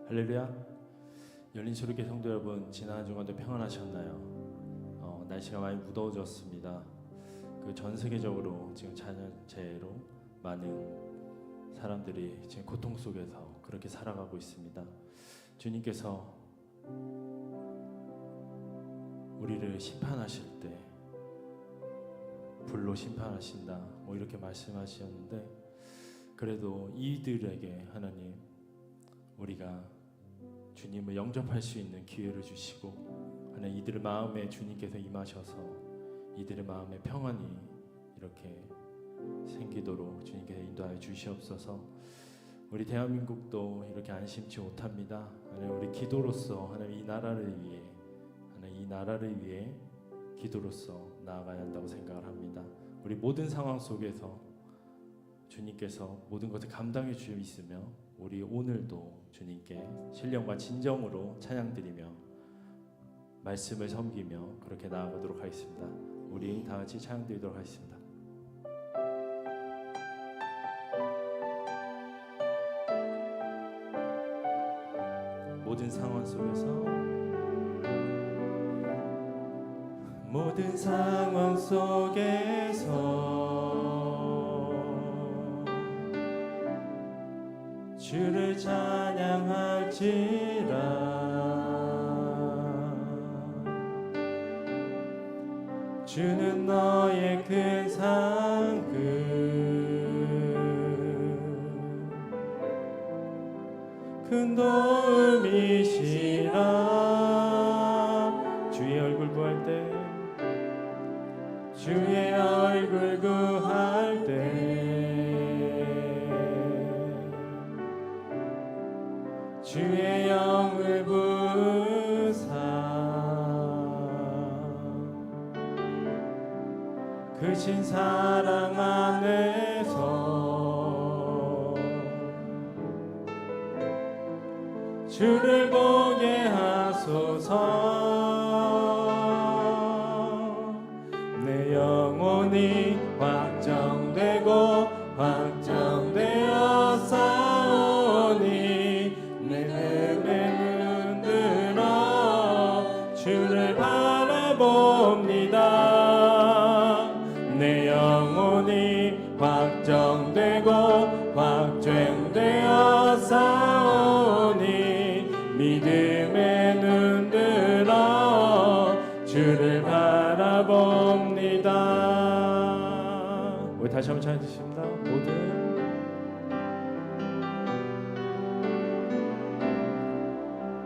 할렐루야. 열린초록교 성도 여러분, 지난 한 주간도 평안하셨나요? 날씨가 많이 무더워졌습니다. 전 세계적으로 지금 자연재해로 많은 사람들이 지금 고통 속에서 그렇게 살아가고 있습니다. 주님께서 우리를 심판하실 때 불로 심판하신다 이렇게 말씀하셨는데, 그래도 이들에게 하나님 우리가 주님을 영접할 수 있는 기회를 주시고, 하나님 이들의 마음에 주님께서 임하셔서 이들의 마음에 평안이 이렇게 생기도록 주님께서 인도하여 주시옵소서. 우리 대한민국도 이렇게 안심치 못합니다. 하나님 우리 기도로서 하나님 이 나라를 위해 기도로서 나아가야 한다고 생각을 합니다. 우리 모든 상황 속에서 주님께서 모든 것을 감당해 주시며 우리 오늘도 주님께 신령과 진정으로 찬양드리며 말씀을 섬기며 그렇게 나아가도록 하겠습니다. 우리 다 같이 찬양드리도록 하겠습니다. 모든 상황 속에서 주를 찬양할지라. 주는 너의 큰 상급, 큰 도움이시라. 주의 얼굴 구할 때, 주의 얼굴 구할 때, 주의 영을 부으사 크신 사랑 안에서 주를 보게 하소서. 내 영혼이 확정되고 확정되어 싸우니 내 눈 들어 주를 바라봅니다. 내 영혼이 확정되고 확정되어 싸우니 믿음의 눈 들어 주를 바라봅니다. 우리 다시 한번 찬양해 주십니다.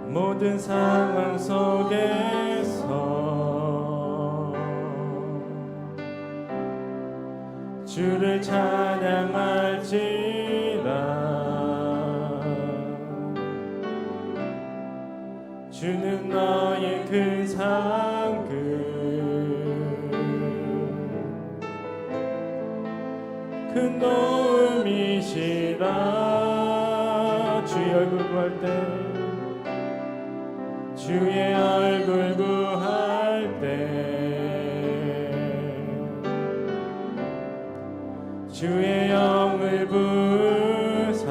모든 상황 속에서 주를 찬양할지라. 주는 너의 큰 상급, 큰 도움이시라. 주의 얼굴 구할 때, 주의 얼굴 구할 때, 주의 영을 부으사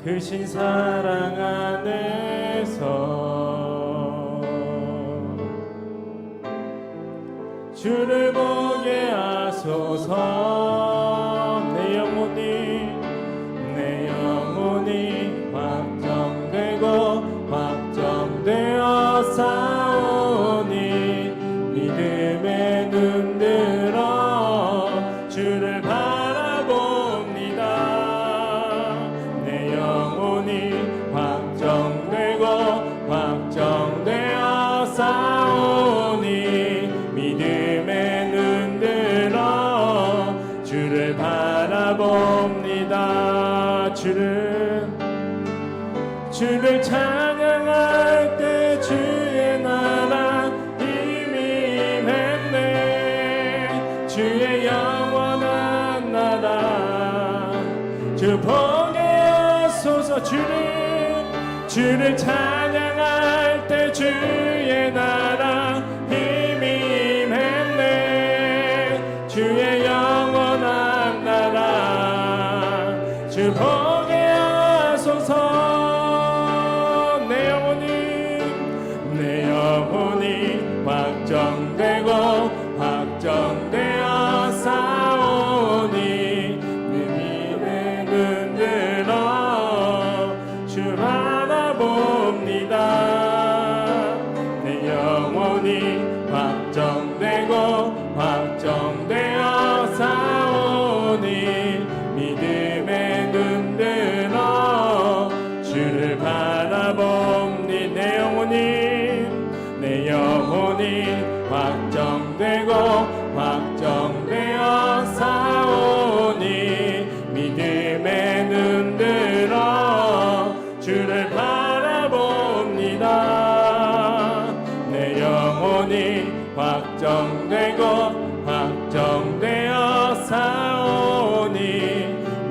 크신 사랑 안에서 주를 보게 하소서. 내 영혼이 확정되고 확정되어 싸우니 믿음의 눈 들어 주를 바라봅니다. 내 영혼이 확정되고 확정되어 싸우니 믿음의 눈 들어 주를 바라봅니다. 주를 찬양할 때 주의 나라 힘이 임했네. 주의 영원한 나라 주 보게 하소서. 주를 찬양할 때 주의 나라 힘이 임했네. 주의 영원한 나라 내 영혼이 확정되고 확정되어 사오니 믿음의 눈 들어 주를 바라봅니. 내 영혼이 확정되고 확정되어 사오니 믿음의 눈 들어 주를 바라봅니다. 내 영혼이 확정되고 확정되어 사오니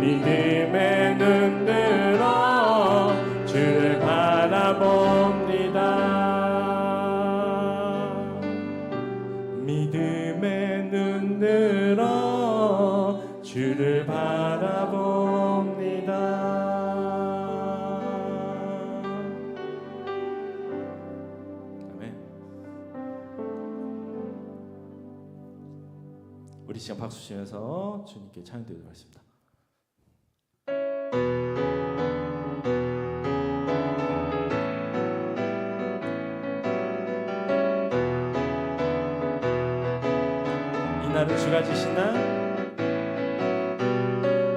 믿음의 눈 들어 주를 바라봅니다. 믿음의 눈 들어 주를 바라봅니다. 아멘. 우리 시간 박수 치면서 주님께 찬양드리도록 하겠습니다. 이날은 주가 지신 날,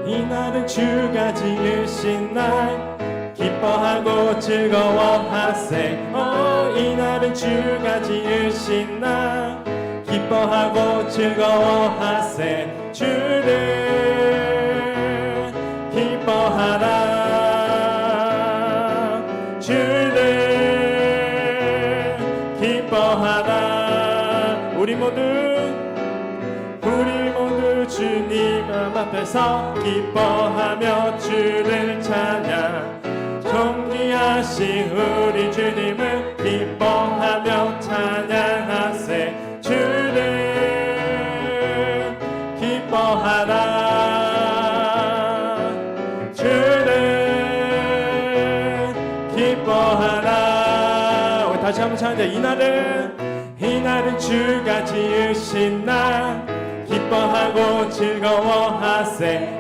이날은 주가 지으신 날, 기뻐하고 즐거워하세. 이날은 주가 지으신 날, 기뻐하고 즐거워하세. 주를 기뻐하라, 주를 기뻐하라. 우리 모두 주님 앞에서 기뻐하며 주를 찬양. 존귀하신 우리 주님을 기뻐하며 찬양하세. 주를 기뻐하라, 주를 기뻐하라. 우리 다시 한번 찬양해. 이날은 주가 지으신 날, 기뻐하고 즐거워하세.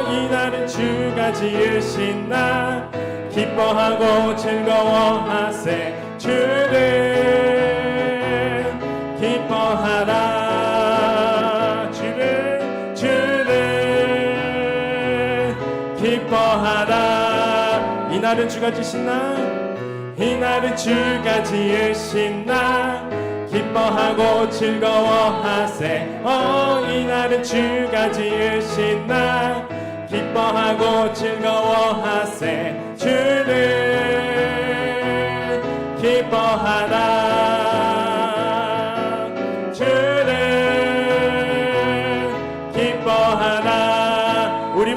이날은 주가 지으신 날, 기뻐하고 즐거워하세. 주를 기뻐하라, 주를 기뻐하라. 이날은 주가 지으신 날, 이날은 주가 지으신 날, 기뻐하고 즐거워하세. 이날은 주가 지으신 날, 기뻐하고 즐거워하세. 주를 기뻐하라, 주를 기뻐하라. 우리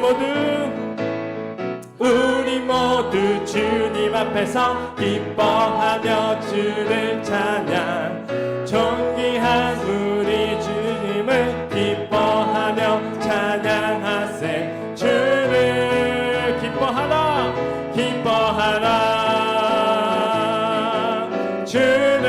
모두 주님 앞에서 기뻐하며 주를 찬양. 존귀한 우리 주님을 기뻐하며 찬양하세. 주를 기뻐하라, 기뻐하라, 주를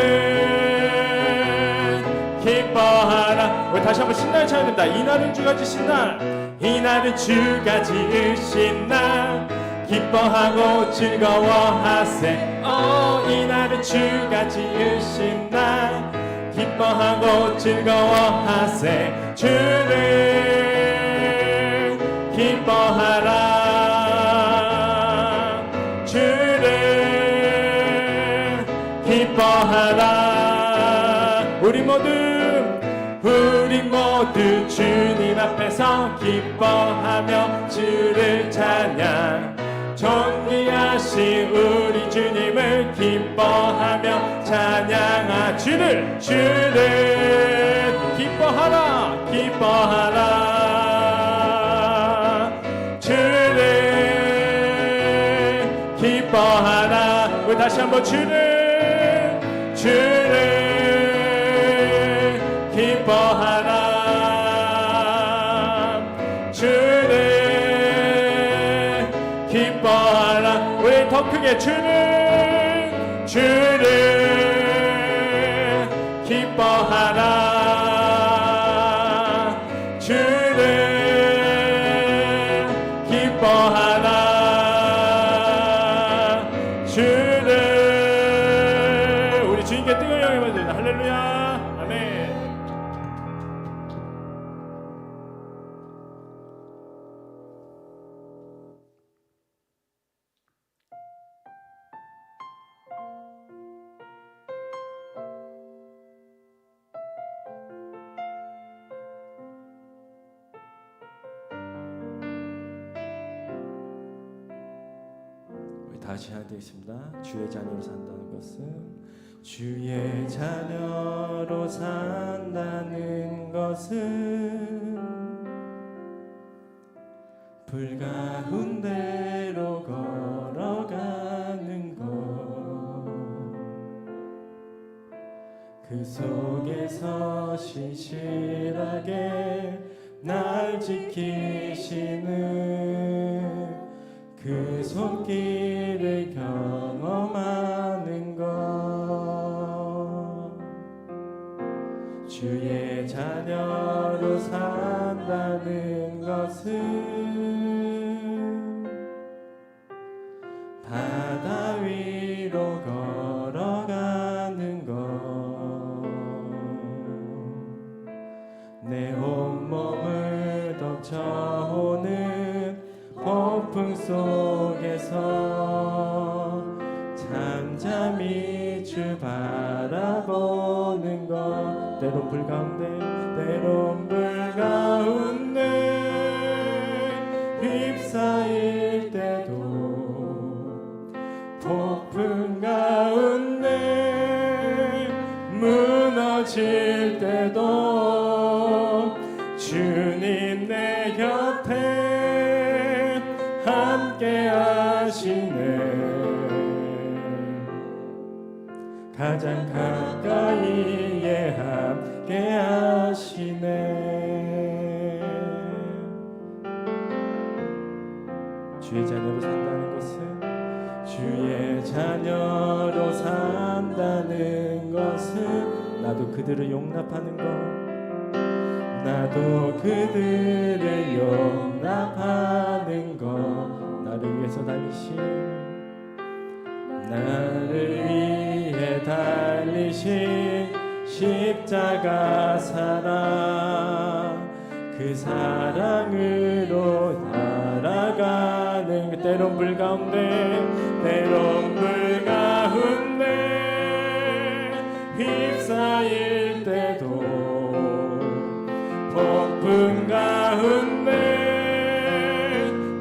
기뻐하라. 우리 다시 한번 신나게 찬양합니다. 이날은 주가 지으신 날, 이날은 주가 지으신 날, 기뻐하고 즐거워하세. 이날은 주가 지으신 날, 기뻐하고 즐거워하세. 주를 기뻐하라, 주를 기뻐하라. 우리 모두 주님 앞에서 기뻐하며 주를 찬양. 존귀하신 우리 주님을 기뻐하며 찬양하. 주를 기뻐하라, 기뻐하라, 주를 기뻐하라. 우리 다시 한번 주를 기뻐하라, 주를 기뻐하라. 우리 더 크게 주를 기뻐하라, 주를 기뻐하라, 주를 다시 하겠습니다. 주의 자녀로 산다는 것은, 주의 자녀로 산다는 것은 불 가운데로 걸어가는 것, 그 속에서 신실하게 날 지키시는 그 손길을 경험하는 것, 주의 자녀로 산다는 것은 바다 위로 걸어가는 것, 내 온몸을 덮쳐오는 폭풍 속에서 잠잠히 주 바라보는 것, 때론 불 가운데 휩싸일 때도, 폭풍 가운데 무너질 때도 주님 내 곁에 함께 하시네. 가장 가까이에 함께 하시네. 주의 자녀로 산다는 것은, 주의 자녀로 산다는 것은 나도 그들을 용납하는 것, 나도 그들을 용납하는 것, 나를 위해서 달리신, 나를 위해 달리신 십자가 사랑, 그 사랑으로 살아가는, 때론 불 가운데 휩싸일 때도, 폭풍 가운데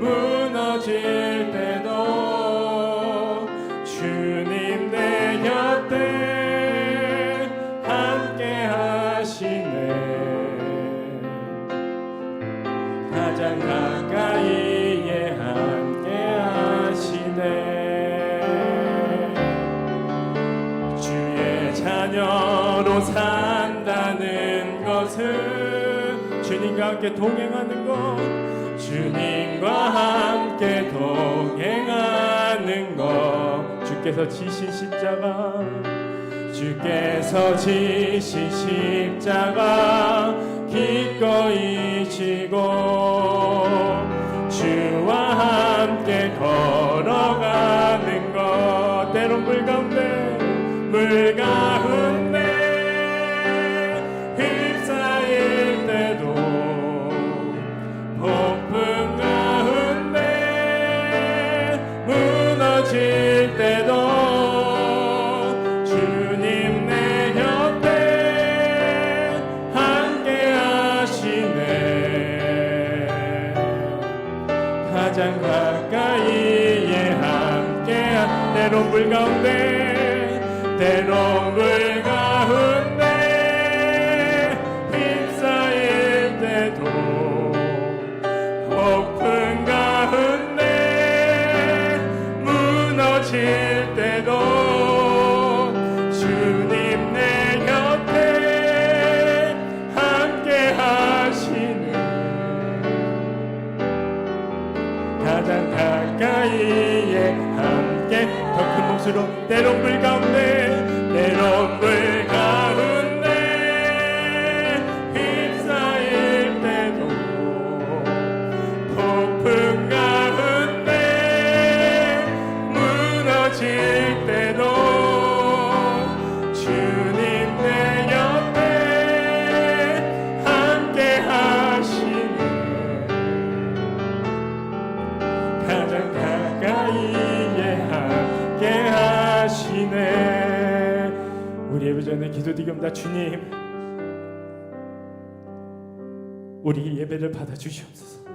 무너질 때도 주님 내 곁에 함께 하시네. 가장 가까이에 함께 하시네. 주의 자녀로 산다는 것은 주님과 함께 동행하는 것, 주님과 함께 동행하는 것, 주께서 지신 십자가, 주께서 지신 십자가 기꺼이 지고 주와 함께 걸어가는 것, 때론 물 가운데 휩싸일 때도, 폭풍 가운데 무너질 때도 주님 내 곁에 함께 하시네. 가장 가까이에 함께, 때론 불 가운데 휩싸일 때도, 폭풍 가운데 무너질 때도 주님 내 곁에 함께 하시는, 가장 가까이에 함께, 더 큰 목소리로 때론 불 가운데 휩싸일 때도, 폭풍 가운데 무너질 때도 주님 내 곁에 함께 하시네. 가장 가까이에 함께 하시네. 우리 예배전에 기도드립니다. 주님, 우리 예배를 받아주시옵소서.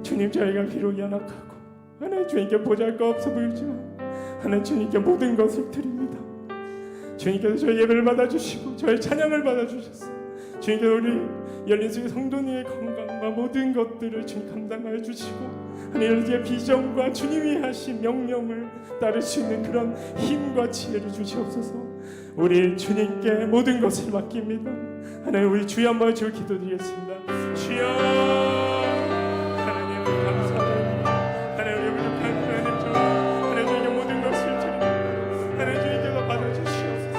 주님, 저희가 비록 연약하고 하나님 주님께 보잘것없어 보이지만 하나님 주님께 모든 것을 드립니다. 주님께서 저희 예배를 받아주시고 저희 찬양을 받아주셨어요. 주님께서 우리 열린수교 성도님의 건강과 모든 것들을 주님 감당하여 주시고 하나님 열린수교의 비전과 주님이 하신 명령을 따를 수 있는 그런 힘과 지혜를 주시옵소서. 우리 주님께 모든 것을 맡깁니다. 하나님 우리 주여 한번 주여 기도드리겠습니다. 주여 하나님 감사합니다. 하나님 우리 부족한 하나님 주 하나님 주님께 모든 것을 드립니다. 하나님 주님께서 받아주시옵소서.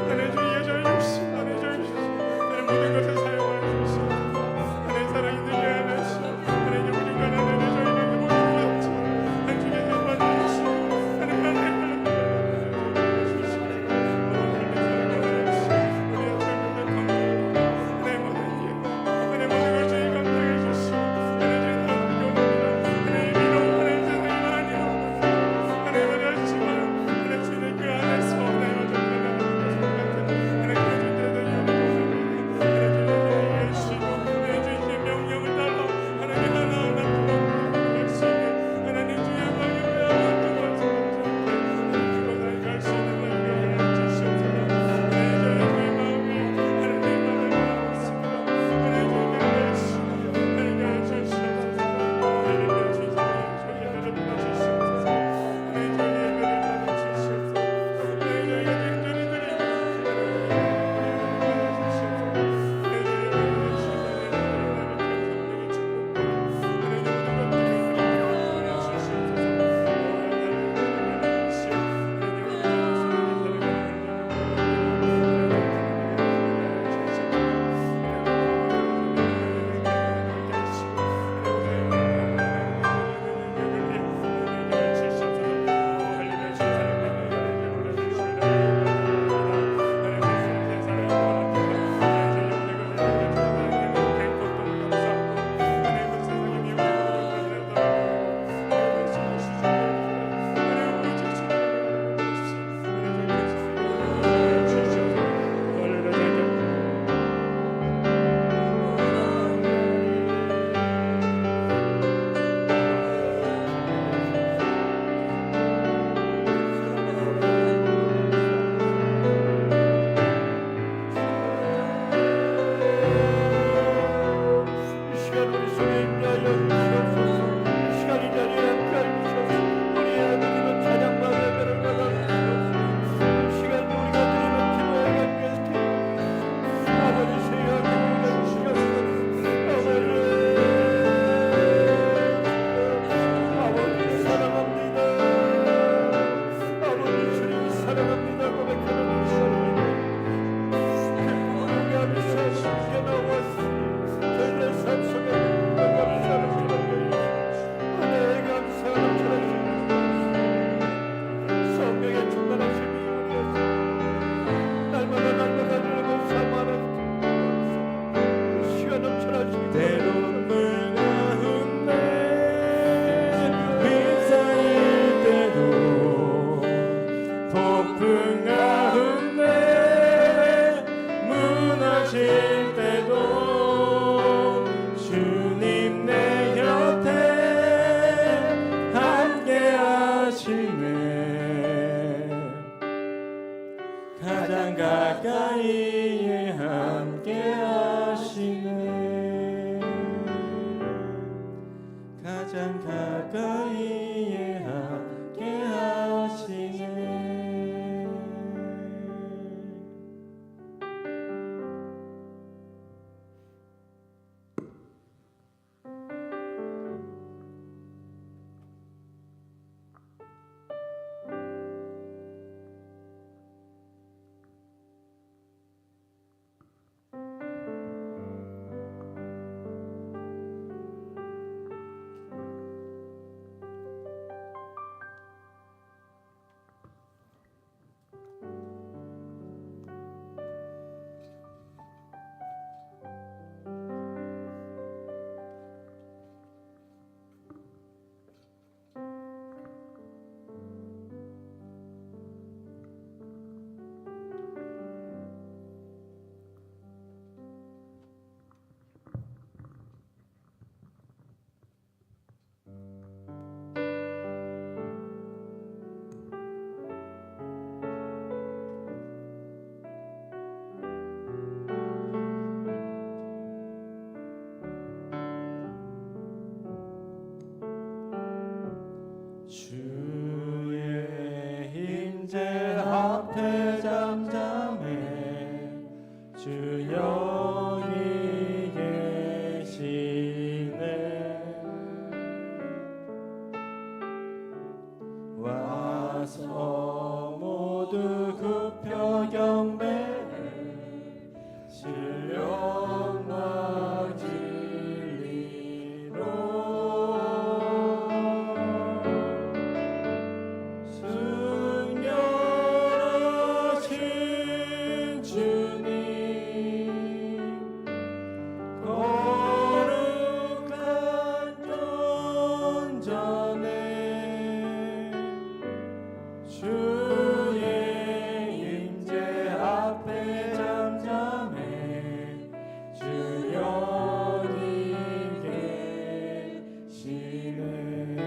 하나님 주님께 저희 욕심 하나님 저희 하나님 모든 것을 사용하여 주시옵소서. 하나님 사랑이 늘려야 하시오. 하나님 부족한 하나님 저희에게 모든 게 없지만 하나님 주님께서 받아주시고 하나님 하나님 주시옵소서. 앞에 잠잠해 주 여기 계시네. 와서 모두 굽혀 경배해 신령과 진리로 승려하신 주님 거룩한 존전에 주의 임재 앞에 잠잠해 주 여기 계시네.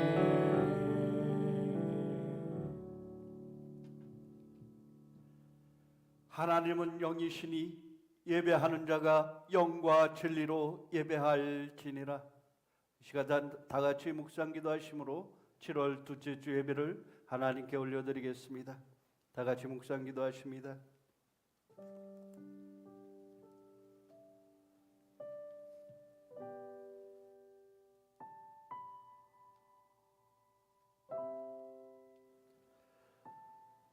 하나님은 영이시니 예배하는 자가 영과 진리로 예배할지니라. 이 시간 다 같이 묵상 기도하심으로 7월 둘째 주 예배를 하나님께 올려드리겠습니다. 다 같이 묵상 기도하십니다.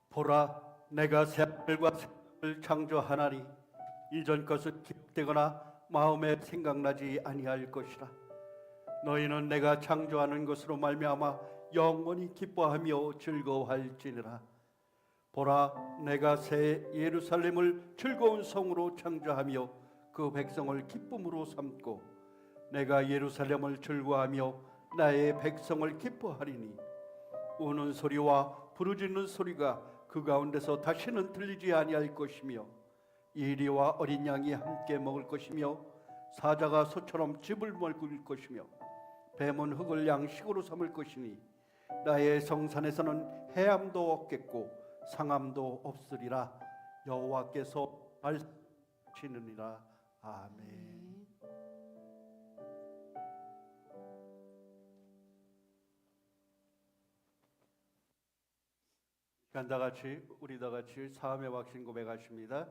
보라, 내가 새하늘과 새를 창조하나니 이전 것은 기억되거나 마음에 생각나지 아니할 것이라. 너희는 내가 창조하는 것으로 말미암아 영원히 기뻐하며 즐거워할지니라. 보라, 내가 새 예루살렘을 즐거운 성으로 창조하며 그 백성을 기쁨으로 삼고 내가 예루살렘을 즐거워하며 나의 백성을 기뻐하리니 우는 소리와 부르짖는 소리가 그 가운데서 다시는 들리지 아니할 것이며 이리와 어린 양이 함께 먹을 것이며 사자가 소처럼 즙을 먹을 것이며 뱀은 흙을 양식으로 삼을 것이니 나의 성산에서는 해함도 없겠고 상함도 없으리라. 여호와께서 말씀하시느니라. 아멘. 우리 다 같이 사함의 확신 고백하십니다.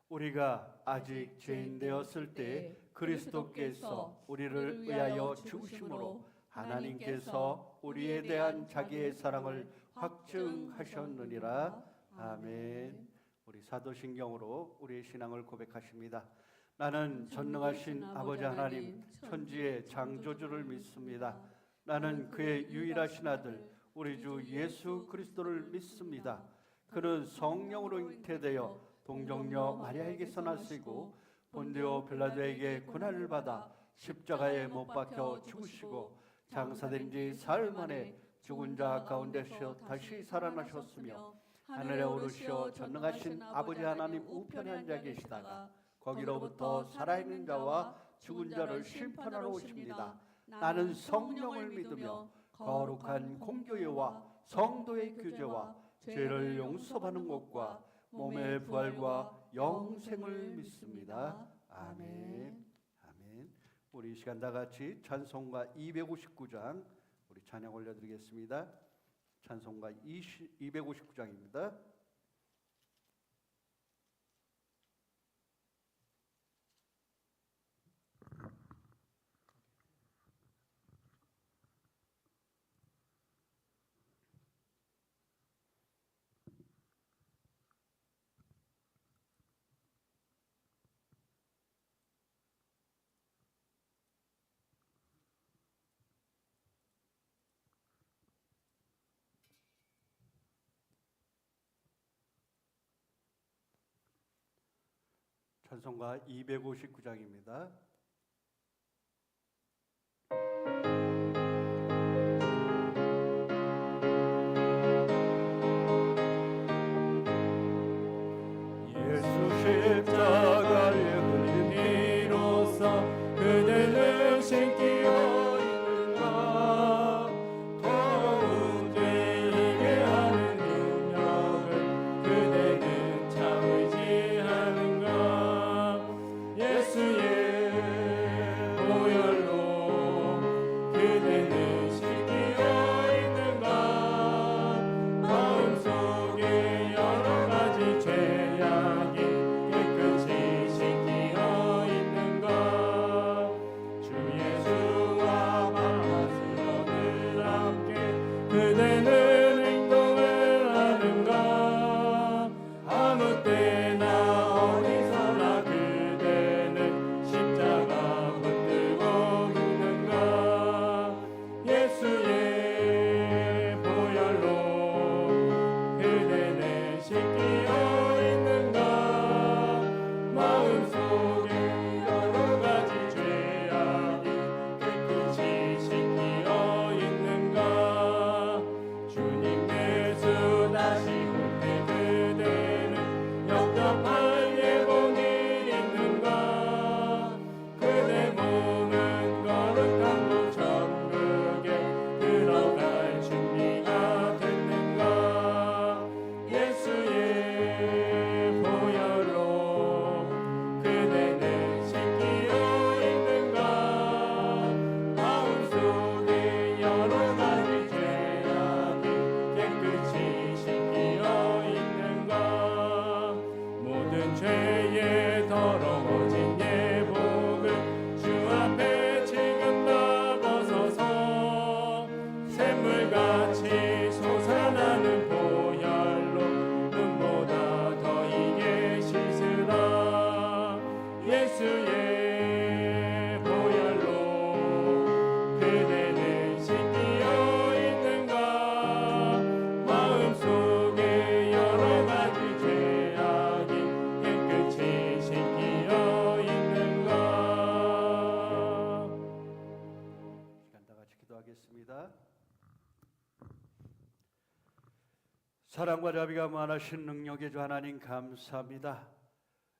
우리가 아직 죄인 되었을 때 그리스도께서 우리를 위하여 죽으심으로 하나님께서 우리에 대한 자기의 사랑을 확증하셨느니라. 아멘. 우리 사도신경으로 우리의 신앙을 고백하십니다. 나는 전능하신 아버지 하나님 천지의 창조주를 믿습니다. 나는 그의 유일하신 아들 우리 주 예수 그리스도를 믿습니다. 그는 성령으로 잉태되어 동정녀 마리아에게서 나시고 본디오 빌라도에게 고난을 받아 십자가에 못 박혀 죽으시고 장사된 지 사흘 만에 죽은 자 가운데서 다시 살아나셨으며 하늘에 오르시어 전능하신 아버지 하나님 우편에 앉아 계시다가 거기로부터 살아있는 자와 죽은 자를 심판하러 오십니다. 나는 성령을 믿으며 거룩한 공교회와 성도의 교제와 죄를 용서받는 것과 몸의 부활과 영생을 믿습니다. 아멘. 아멘. 우리 이 시간 다 같이 찬송가 259장 우리 찬양 올려드리겠습니다. 찬송가 259장입니다. 찬송가 259장입니다. 예수 십자가의 흘림으로써 그대를 신기어 있는가. 더욱 되게 하는 능력을 그대는 참 의지하는가. 예수의 때나 어디서나 그대는 십자가 붙들고 있는가. 예수의 보혈로 그대는 씻기어 있는가. 마음속에 여러 가지 죄악이 깨끗이 씻기어 있는가. 주님 예수 다시 올 때 그대는 영접할 예복이 있는가. 그대 몸은 거룩한 그 천국에 들어갈 준비가 됐는가. 예수의 보혈로 그대는 씻기어 있는가. 마음속에 여러 가지 죄악이 깨끗이 씻기어 있는가. 모든 죄에 더러워진 예복을 주 앞에 지금 다 벗어서 샘물같이 솟아나는 보혈로 눈보다 더 이게 씻으라. 예수의 보혈로 그대는 씻기어 있는가. 마음속에 여러 가지 죄악이 깨끗이 씻기어 있는가. 시간 다 같이 기도하겠습니다. 사랑과 자비가 많으신 능력의 주 하나님 감사합니다.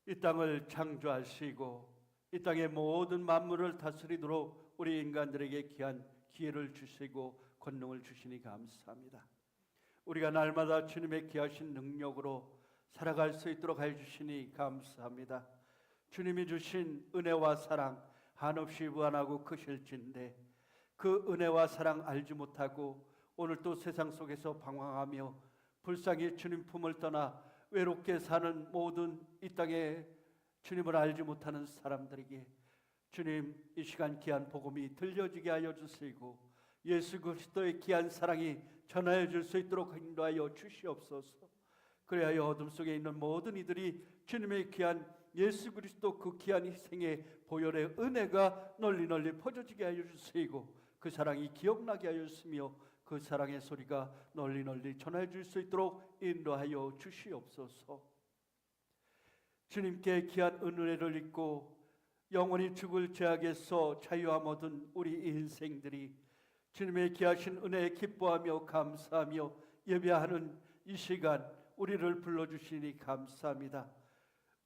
이 땅을 창조하시고 이 땅의 모든 만물을 다스리도록 우리 인간들에게 귀한 기회를 주시고 권능을 주시니 감사합니다. 우리가 날마다 주님의 귀하신 능력으로 살아갈 수 있도록 해주시니 감사합니다. 주님이 주신 은혜와 사랑 한없이 무한하고 크실진데 그 은혜와 사랑 알지 못하고 오늘 또 세상 속에서 방황하며 불쌍히 주님 품을 떠나 외롭게 사는 모든 이 땅에 주님을 알지 못하는 사람들에게 주님 이 시간 귀한 복음이 들려지게 하여 주시고 예수 그리스도의 귀한 사랑이 전하여 줄 수 있도록 인도하여 주시옵소서. 그리하여 어둠 속에 있는 모든 이들이 주님의 귀한 예수 그리스도 그 귀한 희생의 보혈의 은혜가 널리 퍼져지게 하여 주시고 그 사랑이 기억나게 하여 주시며 그 사랑의 소리가 널리 전해 줄 수 있도록 인도하여 주시옵소서. 주님께 귀한 은혜를 입고 영원히 죽을 죄악에서 자유함 얻은 우리 인생들이 주님의 귀하신 은혜에 기뻐하며 감사하며 예배하는 이 시간 우리를 불러주시니 감사합니다.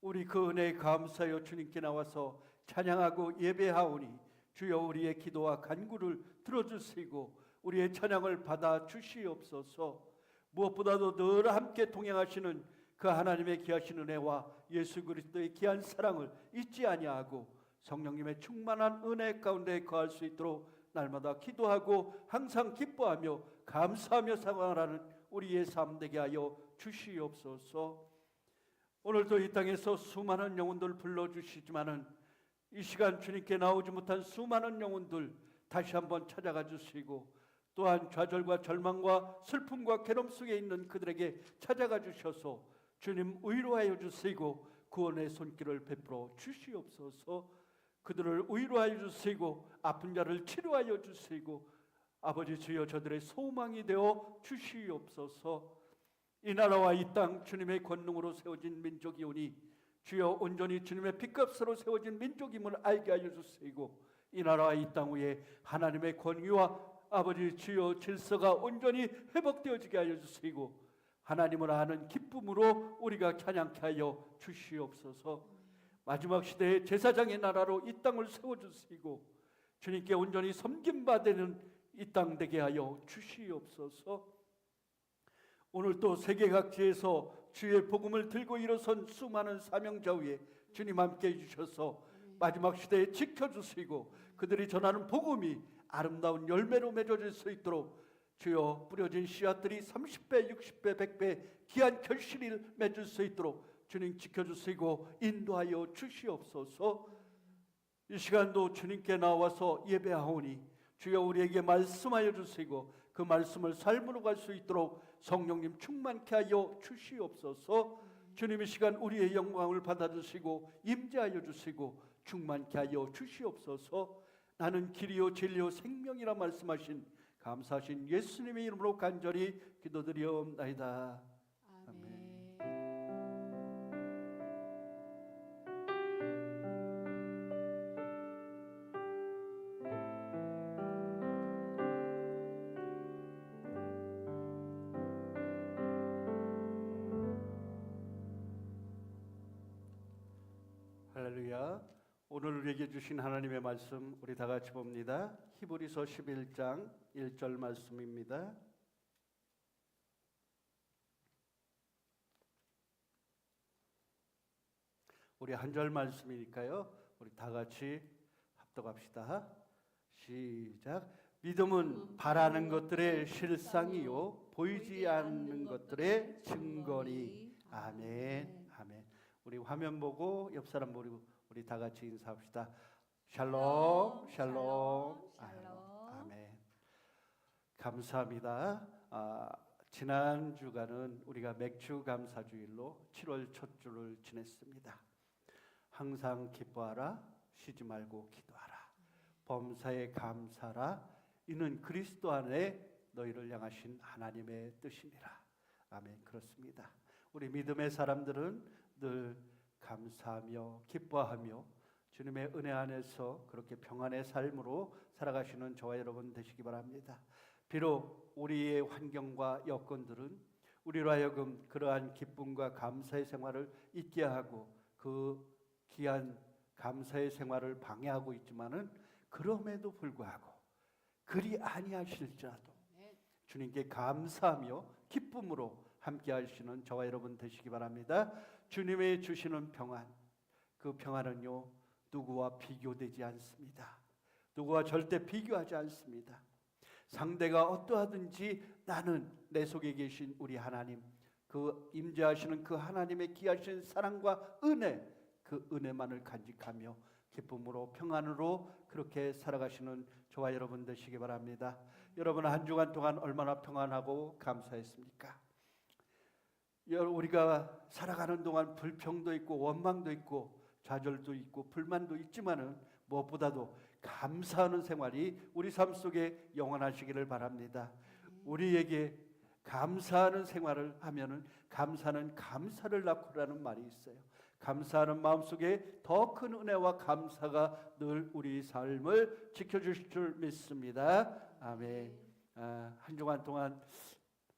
우리 그 은혜에 감사하여 주님께 나와서 찬양하고 예배하오니 주여 우리의 기도와 간구를 들어주시고 우리의 찬양을 받아 주시옵소서. 무엇보다도 늘 함께 동행하시는 그 하나님의 귀하신 은혜와 예수 그리스도의 귀한 사랑을 잊지 아니하고 성령님의 충만한 은혜 가운데 거할 수 있도록 날마다 기도하고 항상 기뻐하며 감사하며 살아가는 우리의 삶 되게 하여 주시옵소서. 오늘도 이 땅에서 수많은 영혼들 불러주시지만은 이 시간 주님께 나오지 못한 수많은 영혼들 다시 한번 찾아가 주시고 또한 좌절과 절망과 슬픔과 괴로움 속에 있는 그들에게 찾아가 주셔서 주님 위로하여 주시고 구원의 손길을 베풀어 주시옵소서. 그들을 위로하여 주시고 아픈 자를 치료하여 주시고 아버지 주여 저들의 소망이 되어 주시옵소서. 이 나라와 이 땅 주님의 권능으로 세워진 민족이오니 주여 온전히 주님의 핏값으로 세워진 민족임을 알게 하여 주시고 이 나라와 이 땅 위에 하나님의 권위와 아버지 주여 질서가 온전히 회복되어지게 하여 주시고 하나님을 아는 기쁨으로 우리가 찬양케 하여 주시옵소서. 마지막 시대의 제사장의 나라로 이 땅을 세워주시고 주님께 온전히 섬김받는 이 땅 되게 하여 주시옵소서. 오늘 또 세계 각지에서 주의 복음을 들고 일어선 수많은 사명자 위에 주님 함께 해주셔서 마지막 시대에 지켜주시고 그들이 전하는 복음이 아름다운 열매로 맺어질 수 있도록 주여 뿌려진 씨앗들이 30배, 60배, 100배 귀한 결실을 맺을 수 있도록 주님 지켜주시고 인도하여 주시옵소서. 이 시간도 주님께 나와서 예배하오니 주여 우리에게 말씀하여 주시고 그 말씀을 삶으로 갈 수 있도록 성령님 충만케 하여 주시옵소서. 주님 이 시간 우리의 영광을 받아주시고 임재하여 주시고 충만케 하여 주시옵소서. 나는 길이요 진리요 생명이라 말씀하신 감사하신 예수님의 이름으로 간절히 기도드리옵나이다. 아멘. 할렐루야. 오늘 우리에게 주신 하나님의 말씀 우리 다 같이 봅니다. 히브리서 11장 1절 말씀입니다. 우리 한 절 말씀이니까요. 우리 다 같이 합독합시다. 시작. 믿음은 바라는 것들의 실상이요 보이지 않는 것들의 증거니. 아멘. 아멘. 우리 화면 보고 옆 사람 보고 우리 다 같이 인사합시다. 샬롬, 샬롬. 아멘. 감사합니다. 지난 주간은 우리가 맥주 감사주일로 7월 첫 주를 지냈습니다. 항상 기뻐하라, 쉬지 말고 기도하라. 범사에 감사라. 이는 그리스도 안에 너희를 향하신 하나님의 뜻이니라. 아멘. 그렇습니다. 우리 믿음의 사람들은 늘 감사하며 기뻐하며 주님의 은혜 안에서 그렇게 평안의 삶으로 살아가시는 저와 여러분 되시기 바랍니다. 비록 우리의 환경과 여건들은 우리로 하여금 그러한 기쁨과 감사의 생활을 잊게 하고 그 귀한 감사의 생활을 방해하고 있지만은 그럼에도 불구하고 그리 아니하실지라도 주님께 감사하며 기쁨으로 함께 하시는 저와 여러분 되시기 바랍니다. 주님의 주시는 평안, 그 평안은요 누구와 비교되지 않습니다. 누구와 절대 비교하지 않습니다. 상대가 어떠하든지 나는 내 속에 계신 우리 하나님, 그 임재하시는 그 하나님의 귀하신 사랑과 은혜, 그 은혜만을 간직하며 기쁨으로 평안으로 그렇게 살아가시는 저와 여러분 되시기 바랍니다. 여러분 한 주간 동안 얼마나 평안하고 감사했습니까? 우리가 살아가는 동안 불평도 있고 원망도 있고 좌절도 있고 불만도 있지만은 무엇보다도 감사하는 생활이 우리 삶 속에 영원하시기를 바랍니다. 우리에게 감사하는 생활을 하면은 감사는 감사를 낳고라는 말이 있어요. 감사하는 마음속에 더 큰 은혜와 감사가 늘 우리 삶을 지켜주실 줄 믿습니다. 아멘. 한 주간 동안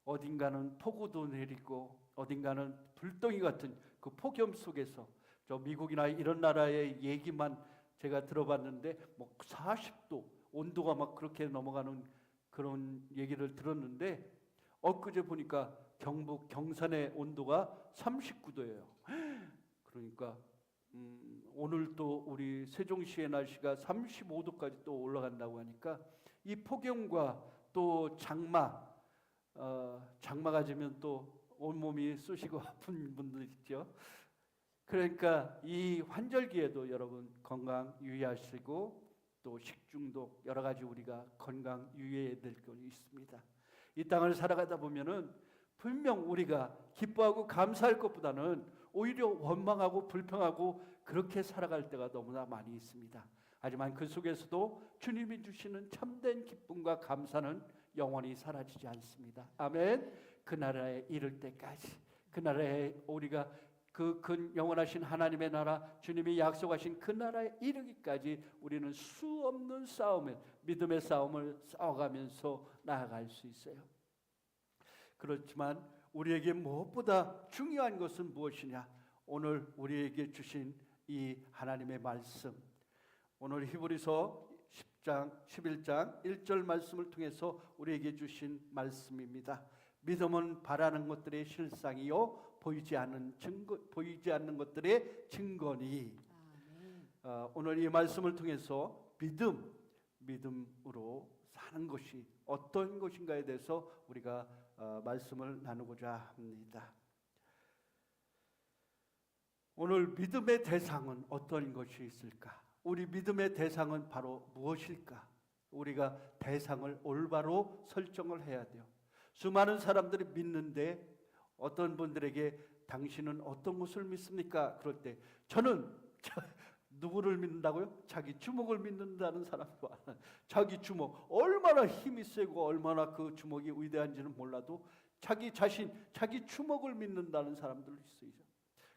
어딘가는 폭우도 내리고 어딘가는 불덩이 같은 그 폭염 속에서 저 미국이나 이런 나라의 얘기만 제가 들어봤는데 뭐 40도 온도가 막 그렇게 넘어가는 그런 얘기를 들었는데 엊그제 보니까 경북 경산의 온도가 39도예요. 그러니까 오늘 또 우리 세종시의 날씨가 35도까지 또 올라간다고 하니까 이 폭염과 또 장마가 지면 또 온몸이 쑤시고 아픈 분들 있죠. 그러니까 이 환절기에도 여러분 건강 유의하시고 또 식중독 여러 가지 우리가 건강 유의해야 될 것이 있습니다. 이 땅을 살아가다 보면은 분명 우리가 기뻐하고 감사할 것보다는 오히려 원망하고 불평하고 그렇게 살아갈 때가 너무나 많이 있습니다. 하지만 그 속에서도 주님이 주시는 참된 기쁨과 감사는 영원히 사라지지 않습니다. 아멘. 그 나라에 이를 때까지, 그 나라에 우리가 그 영원하신 하나님의 나라, 주님이 약속하신 그 나라에 이르기까지 우리는 수없는 싸움을, 믿음의 싸움을 싸워가면서 나아갈 수 있어요. 그렇지만 우리에게 무엇보다 중요한 것은 무엇이냐? 오늘 우리에게 주신 이 하나님의 말씀, 오늘 히브리서 11장 1절 말씀을 통해서 우리에게 주신 말씀입니다. 믿음은 바라는 것들의 실상이요 보이지 않는 것들의 증거니. 오늘 이 말씀을 통해서 믿음으로 사는 것이 어떤 것인가에 대해서 우리가 말씀을 나누고자 합니다. 오늘 믿음의 대상은 어떤 것이 있을까? 우리 믿음의 대상은 바로 무엇일까? 우리가 대상을 올바로 설정을 해야 돼요. 수많은 사람들이 믿는데 어떤 분들에게 당신은 어떤 것을 믿습니까? 그럴 때 저는 누구를 믿는다고요? 자기 주먹을 믿는다는 사람과 자기 주먹, 얼마나 힘이 세고 얼마나 그 주먹이 위대한지는 몰라도 자기 자신, 자기 주먹을 믿는다는 사람들이 있어요.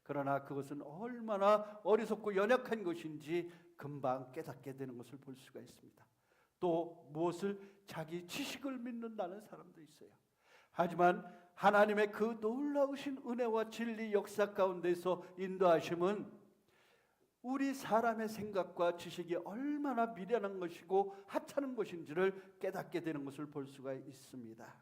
그러나 그것은 얼마나 어리석고 연약한 것인지 금방 깨닫게 되는 것을 볼 수가 있습니다. 또 무엇을 자기 지식을 믿는다는 사람도 있어요. 하지만 하나님의 그 놀라우신 은혜와 진리 역사 가운데서 인도하심은 우리 사람의 생각과 지식이 얼마나 미련한 것이고 하찮은 것인지를 깨닫게 되는 것을 볼 수가 있습니다.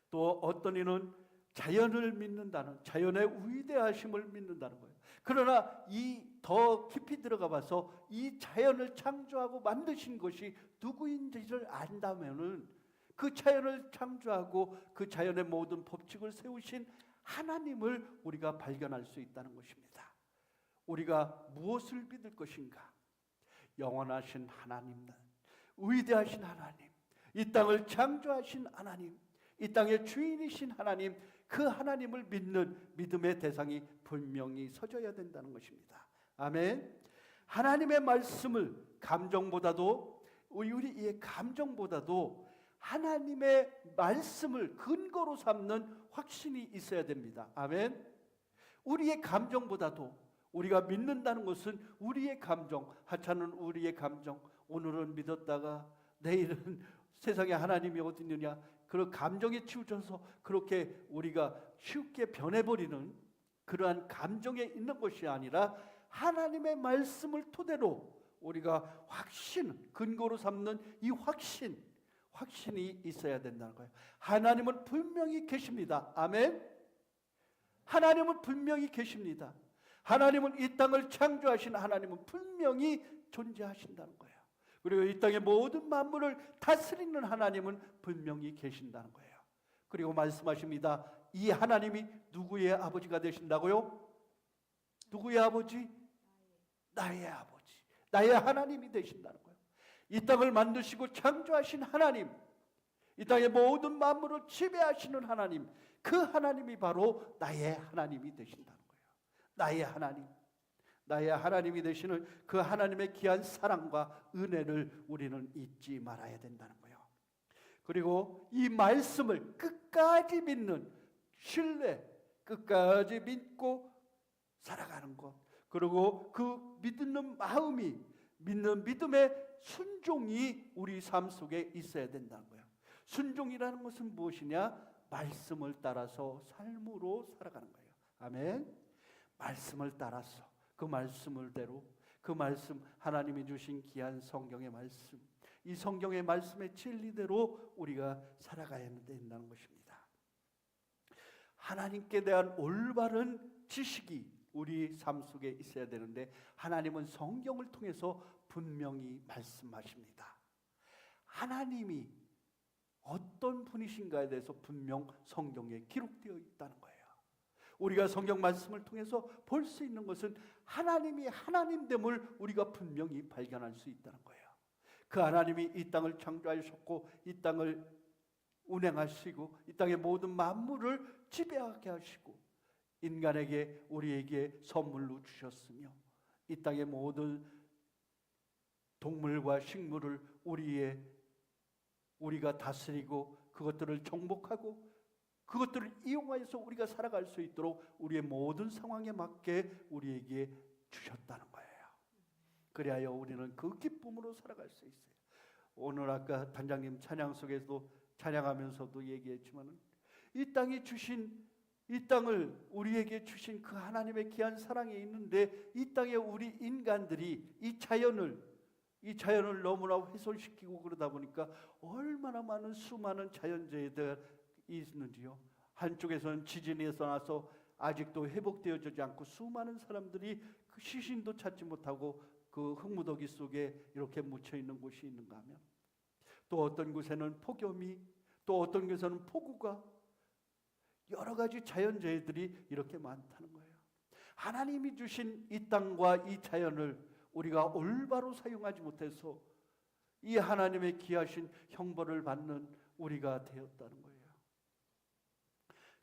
또 어떤 이는 자연을 믿는다는, 자연의 위대하심을 믿는다는 거예요. 그러나 이 더 깊이 들어가 봐서 이 자연을 창조하고 만드신 것이 누구인지를 안다면은 그 자연을 창조하고 그 자연의 모든 법칙을 세우신 하나님을 우리가 발견할 수 있다는 것입니다. 우리가 무엇을 믿을 것인가? 영원하신 하나님, 위대하신 하나님, 이 땅을 창조하신 하나님, 이 땅의 주인이신 하나님, 그 하나님을 믿는 믿음의 대상이 분명히 서져야 된다는 것입니다. 아멘. 하나님의 말씀을 감정보다도 우리의 감정보다도 하나님의 말씀을 근거로 삼는 확신이 있어야 됩니다. 아멘. 우리의 감정보다도 우리가 믿는다는 것은 우리의 감정, 하찮은 우리의 감정, 오늘은 믿었다가 내일은 세상에 하나님이 어디 있느냐, 그런 감정에 치우쳐서 그렇게 우리가 쉽게 변해버리는 그러한 감정에 있는 것이 아니라 하나님의 말씀을 토대로 우리가 확신, 근거로 삼는 이 확신이 있어야 된다는 거예요. 하나님은 분명히 계십니다. 아멘. 하나님은 분명히 계십니다. 하나님은 이 땅을 창조하신 하나님은 분명히 존재하신다는 거예요. 그리고 이 땅의 모든 만물을 다스리는 하나님은 분명히 계신다는 거예요. 그리고 말씀하십니다. 이 하나님이 누구의 아버지가 되신다고요? 누구의 아버지? 나의 아버지, 나의 하나님이 되신다는 거예요. 이 땅을 만드시고 창조하신 하나님, 이 땅의 모든 만물을 지배하시는 하나님, 그 하나님이 바로 나의 하나님이 되신다는 거예요. 나의 하나님, 나의 하나님이 되시는 그 하나님의 귀한 사랑과 은혜를 우리는 잊지 말아야 된다는 거예요. 그리고 이 말씀을 끝까지 믿는 신뢰, 끝까지 믿고 살아가는 것, 그리고 그 믿는 마음이, 믿는 믿음의 순종이 우리 삶 속에 있어야 된다는 거예요. 순종이라는 것은 무엇이냐? 말씀을 따라서 삶으로 살아가는 거예요. 아멘. 말씀을 따라서 그 말씀을대로, 그 말씀, 하나님이 주신 귀한 성경의 말씀, 이 성경의 말씀의 진리대로 우리가 살아가야 된다는 것입니다. 하나님께 대한 올바른 지식이 우리 삶 속에 있어야 되는데 하나님은 성경을 통해서 분명히 말씀하십니다. 하나님이 어떤 분이신가에 대해서 분명 성경에 기록되어 있다는 거예요. 우리가 성경 말씀을 통해서 볼 수 있는 것은 하나님이 하나님됨을 우리가 분명히 발견할 수 있다는 거예요. 그 하나님이 이 땅을 창조하셨고 이 땅을 운행하시고 이 땅의 모든 만물을 지배하게 하시고 인간에게, 우리에게 선물로 주셨으며 이 땅의 모든 동물과 식물을 우리가 다스리고 그것들을 정복하고 그것들을 이용하여서 우리가 살아갈 수 있도록 우리의 모든 상황에 맞게 우리에게 주셨다는 거예요. 그리하여 우리는 그 기쁨으로 살아갈 수 있어요. 오늘 아까 단장님 찬양 속에서도 찬양하면서도 얘기했지만 이 땅을 우리에게 주신 그 하나님의 귀한 사랑이 있는데 이 땅에 우리 인간들이 이 자연을 너무나 훼손시키고 그러다 보니까 얼마나 많은 수많은 자연재해들이 있는지요. 한쪽에서는 지진이 나서 아직도 회복되어지지 않고 수많은 사람들이 그 시신도 찾지 못하고 그 흙무더기 속에 이렇게 묻혀 있는 곳이 있는가 하면, 또 어떤 곳에는 폭염이, 또 어떤 곳에는 폭우가, 여러 가지 자연재해들이 이렇게 많다는 거예요. 하나님이 주신 이 땅과 이 자연을 우리가 올바로 사용하지 못해서 이 하나님의 귀하신 형벌을 받는 우리가 되었다는 거예요.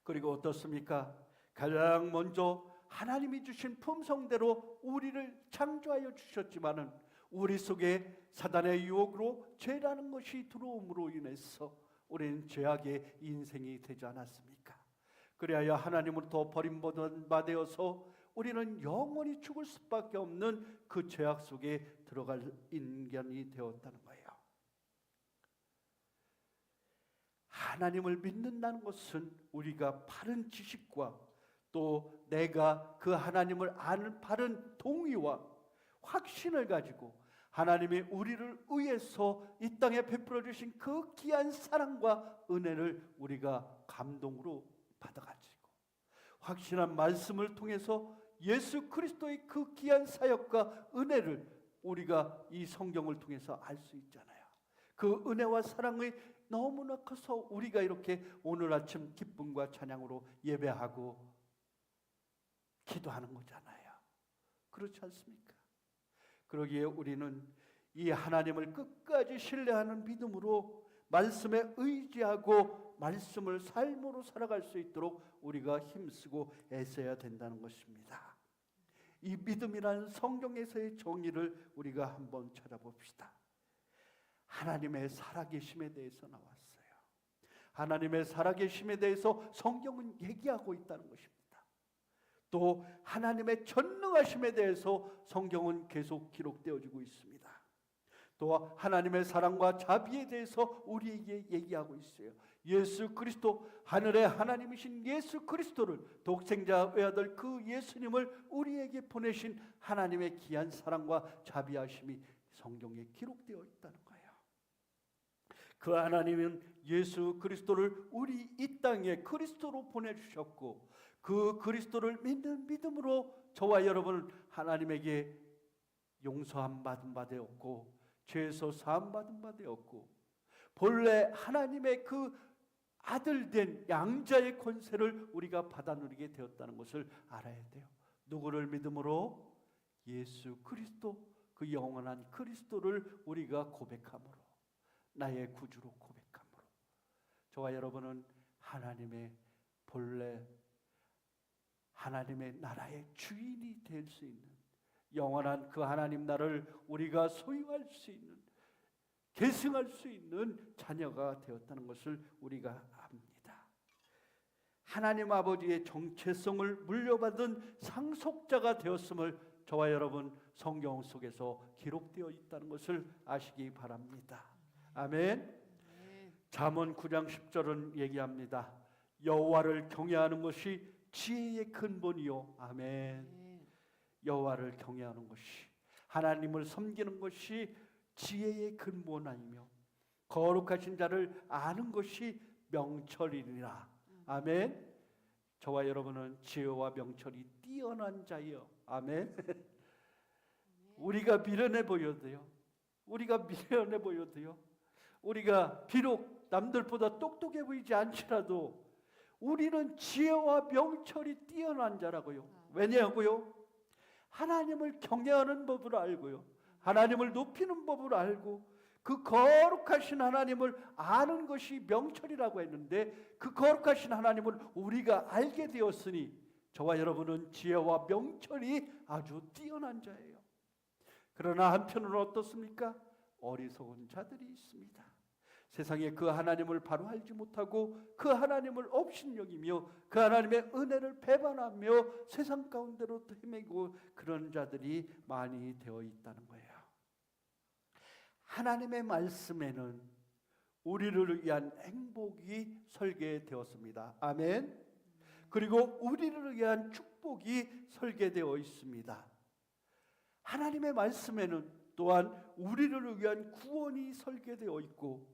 그리고 어떻습니까? 가장 먼저 하나님이 주신 품성대로 우리를 창조하여 주셨지만은 우리 속에 사단의 유혹으로 죄라는 것이 들어옴으로 인해서 우리는 죄악의 인생이 되지 않았습니까? 그리하여 하나님으로부터 버림받은 바 되어서 우리는 영원히 죽을 수밖에 없는 그 죄악 속에 들어갈 인간이 되었다는 거예요. 하나님을 믿는다는 것은 우리가 바른 지식과 또 내가 그 하나님을 아는 바른 동의와 확신을 가지고 하나님이 우리를 위해서 이 땅에 베풀어 주신 그 귀한 사랑과 은혜를 우리가 감동으로 받아가지고 확신한 말씀을 통해서 예수 그리스도의 그 귀한 사역과 은혜를 우리가 이 성경을 통해서 알 수 있잖아요. 그 은혜와 사랑이 너무나 커서 우리가 이렇게 오늘 아침 기쁨과 찬양으로 예배하고 기도하는 거잖아요. 그렇지 않습니까? 그러기에 우리는 이 하나님을 끝까지 신뢰하는 믿음으로 말씀에 의지하고 말씀을 삶으로 살아갈 수 있도록 우리가 힘쓰고 애써야 된다는 것입니다. 이 믿음이라는 성경에서의 정의를 우리가 한번 찾아봅시다. 하나님의 살아계심에 대해서 나왔어요. 하나님의 살아계심에 대해서 성경은 얘기하고 있다는 것입니다. 또 하나님의 전능하심에 대해서 성경은 계속 기록되어지고 있습니다. 또 하나님의 사랑과 자비에 대해서 우리에게 얘기하고 있어요. 예수 그리스도, 하늘의 하나님이신 예수 그리스도를, 독생자 외아들 그 예수님을 우리에게 보내신 하나님의 귀한 사랑과 자비하심이 성경에 기록되어 있다는 거예요. 그 하나님은 예수 그리스도를 우리 이 땅에 그리스도로 보내주셨고 그 그리스도를 믿는 믿음으로 저와 여러분은 하나님에게 용서함 받은 바 되었고 죄에서 사함 받은 바 되었고 본래 하나님의 그 아들 된 양자의 권세를 우리가 받아 누리게 되었다는 것을 알아야 돼요. 누구를 믿음으로? 예수 그리스도, 그 영원한 그리스도를 우리가 고백함으로, 나의 구주로 고백함으로 저와 여러분은 하나님의 본래 하나님의 나라의 주인이 될 수 있는 영원한 그 하나님 나라를 우리가 소유할 수 있는, 계승할 수 있는 자녀가 되었다는 것을 우리가 압니다. 하나님 아버지의 정체성을 물려받은 상속자가 되었음을 저와 여러분 성경 속에서 기록되어 있다는 것을 아시기 바랍니다. 아멘. 잠언 9장 10절은 얘기합니다. 여호와를 경외하는 것이 지혜의 근본이요. 아멘. 여호와를 경외하는 것이, 하나님을 섬기는 것이 지혜의 근본 아니며 거룩하신 자를 아는 것이 명철이니라. 아멘. 저와 여러분은 지혜와 명철이 뛰어난 자요. 아멘. 우리가 미련해 보여도요. 우리가 미련해 보여도요. 우리가 비록 남들보다 똑똑해 보이지 않더라도 우리는 지혜와 명철이 뛰어난 자라고요. 왜냐고요? 하나님을 경외하는 법을 알고요. 하나님을 높이는 법을 알고 그 거룩하신 하나님을 아는 것이 명철이라고 했는데 그 거룩하신 하나님을 우리가 알게 되었으니 저와 여러분은 지혜와 명철이 아주 뛰어난 자예요. 그러나 한편으로는 어떻습니까? 어리석은 자들이 있습니다. 세상에 그 하나님을 바로 알지 못하고 그 하나님을 업신여기며 그 하나님의 은혜를 배반하며 세상 가운데로 헤매고 그런 자들이 많이 되어 있다는 거예요. 하나님의 말씀에는 우리를 위한 행복이 설계되었습니다. 아멘. 그리고 우리를 위한 축복이 설계되어 있습니다. 하나님의 말씀에는 또한 우리를 위한 구원이 설계되어 있고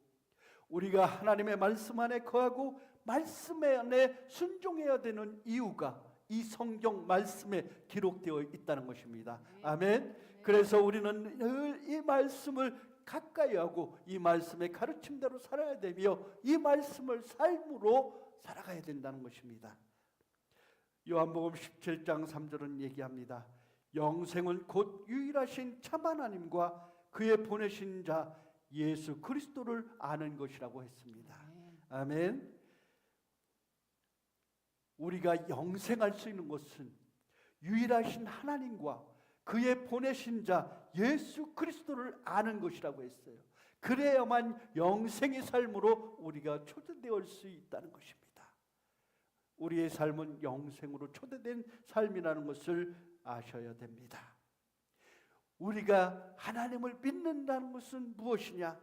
우리가 하나님의 말씀 안에 거하고 말씀 안에 순종해야 되는 이유가 이 성경 말씀에 기록되어 있다는 것입니다. 아멘. 그래서 우리는 늘 이 말씀을 가까이 하고 이 말씀의 가르침대로 살아야 되며 이 말씀을 삶으로 살아가야 된다는 것입니다. 요한복음 17장 3절은 얘기합니다. 영생은 곧 유일하신 참 하나님과 그의 보내신 자 예수 그리스도를 아는 것이라고 했습니다. 아멘. 우리가 영생할 수 있는 것은 유일하신 하나님과 그의 보내신 자 예수 그리스도를 아는 것이라고 했어요. 그래야만 영생의 삶으로 우리가 초대되어 수 있다는 것입니다. 우리의 삶은 영생으로 초대된 삶이라는 것을 아셔야 됩니다. 우리가 하나님을 믿는다는 것은 무엇이냐?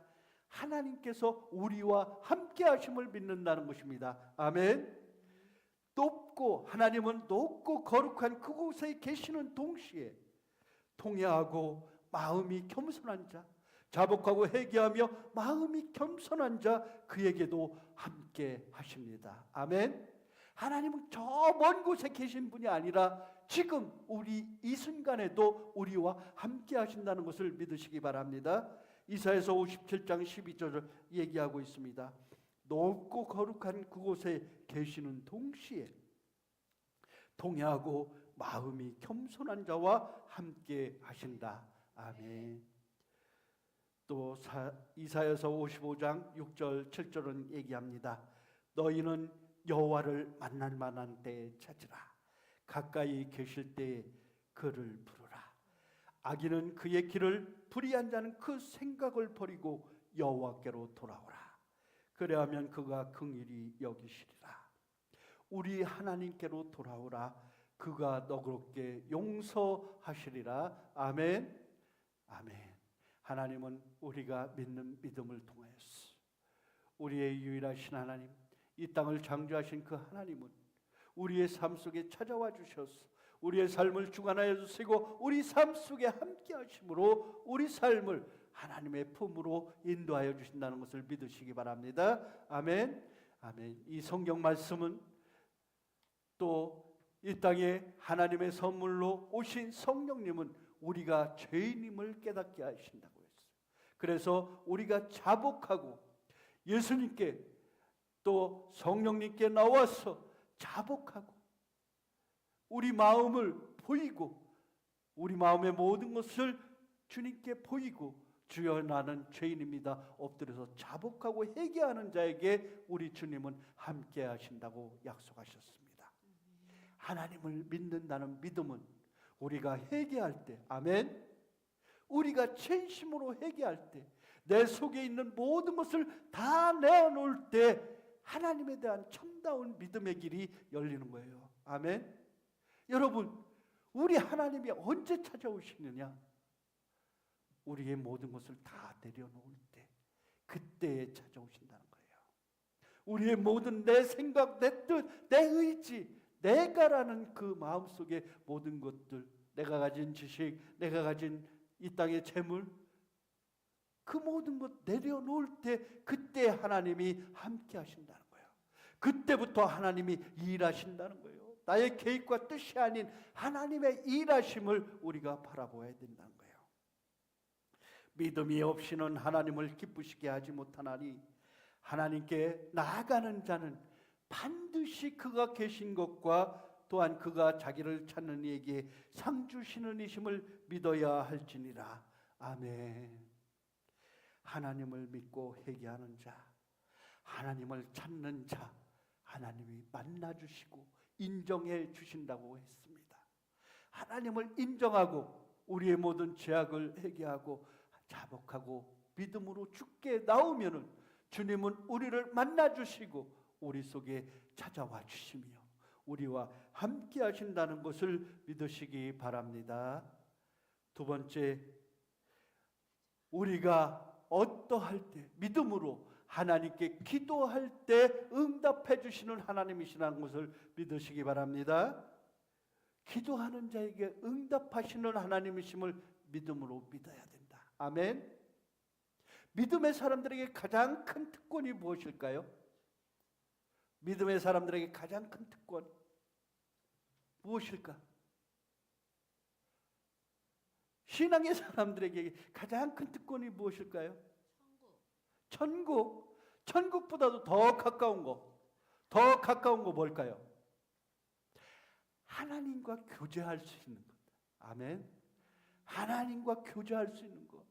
하나님께서 우리와 함께 하심을 믿는다는 것입니다. 아멘. 하나님은 높고 거룩한 그곳에 계시는 동시에 통회하고 마음이 겸손한 자, 자복하고 회개하며 마음이 겸손한 자, 그에게도 함께 하십니다. 아멘. 하나님은 저 먼 곳에 계신 분이 아니라 지금 우리 이 순간에도 우리와 함께 하신다는 것을 믿으시기 바랍니다. 이사야서 57장 12절을 얘기하고 있습니다. 높고 거룩한 그곳에 계시는 동시에 통회하고 마음이 겸손한 자와 함께 하신다. 아멘. 또 이사야서 55장 6절 7절은 얘기합니다. 너희는 여호와를 만날 만한 때에 찾으라. 가까이 계실 때에 그를 부르라. 악인은 그의 길을 불의한 자는 그 생각을 버리고 여호와께로 돌아오라. 그래야면 그가 긍휼히 여기시리라. 우리 하나님께로 돌아오라. 그가 너그럽게 용서하시리라. 아멘. 아멘. 하나님은 우리가 믿는 믿음을 통하여서 우리의 유일하신 하나님, 이 땅을 창조하신 그 하나님은 우리의 삶 속에 찾아와 주셔서 우리의 삶을 주관하여 주시고 우리 삶 속에 함께 하심으로 우리 삶을 하나님의 품으로 인도하여 주신다는 것을 믿으시기 바랍니다. 아멘. 아멘. 이 성경 말씀은 또 이 땅에 하나님의 선물로 오신 성령님은 우리가 죄인임을 깨닫게 하신다고 했어요. 그래서 우리가 자복하고 예수님께 또 성령님께 나와서 자복하고 우리 마음을 보이고 우리 마음의 모든 것을 주님께 보이고 주여 나는 죄인입니다. 엎드려서 자복하고 회개하는 자에게 우리 주님은 함께 하신다고 약속하셨습니다. 하나님을 믿는다는 믿음은 우리가 회개할 때, 아멘, 우리가 진심으로 회개할 때 내 속에 있는 모든 것을 다 내어놓을 때 하나님에 대한 참다운 믿음의 길이 열리는 거예요. 아멘. 여러분, 우리 하나님이 언제 찾아오시느냐? 우리의 모든 것을 다 내려놓을 때, 그때에 찾아오신다는 거예요. 우리의 모든 내 생각, 내 뜻, 내 의지, 내가라는 그 마음속의 모든 것들, 내가 가진 지식, 내가 가진 이 땅의 재물, 그 모든 것 내려놓을 때 그때 하나님이 함께 하신다는 거예요. 그때부터 하나님이 일하신다는 거예요. 나의 계획과 뜻이 아닌 하나님의 일하심을 우리가 바라보아야 된다는 거예요. 믿음이 없이는 하나님을 기쁘시게 하지 못하나니 하나님께 나아가는 자는 반드시 그가 계신 것과 또한 그가 자기를 찾는 이에게 상 주시는 이심을 믿어야 할지니라. 아멘. 하나님을 믿고 회개하는 자, 하나님을 찾는 자, 하나님이 만나주시고 인정해 주신다고 했습니다. 하나님을 인정하고 우리의 모든 죄악을 회개하고 자복하고 믿음으로 주께 나오면은 주님은 우리를 만나주시고 우리 속에 찾아와 주시며 우리와 함께 하신다는 것을 믿으시기 바랍니다. 두 번째, 우리가 어떠할 때 믿음으로 하나님께 기도할 때 응답해 주시는 하나님이시라는 것을 믿으시기 바랍니다. 기도하는 자에게 응답하시는 하나님이심을 믿음으로 믿어야 된다. 아멘. 믿음의 사람들에게 가장 큰 특권이 무엇일까요? 믿음의 사람들에게 가장 큰 특권 무엇일까? 신앙의 사람들에게 가장 큰 특권이 무엇일까요? 천국. 천국보다도 더 가까운 거 뭘까요? 하나님과 교제할 수 있는 것. 아멘. 하나님과 교제할 수 있는 것.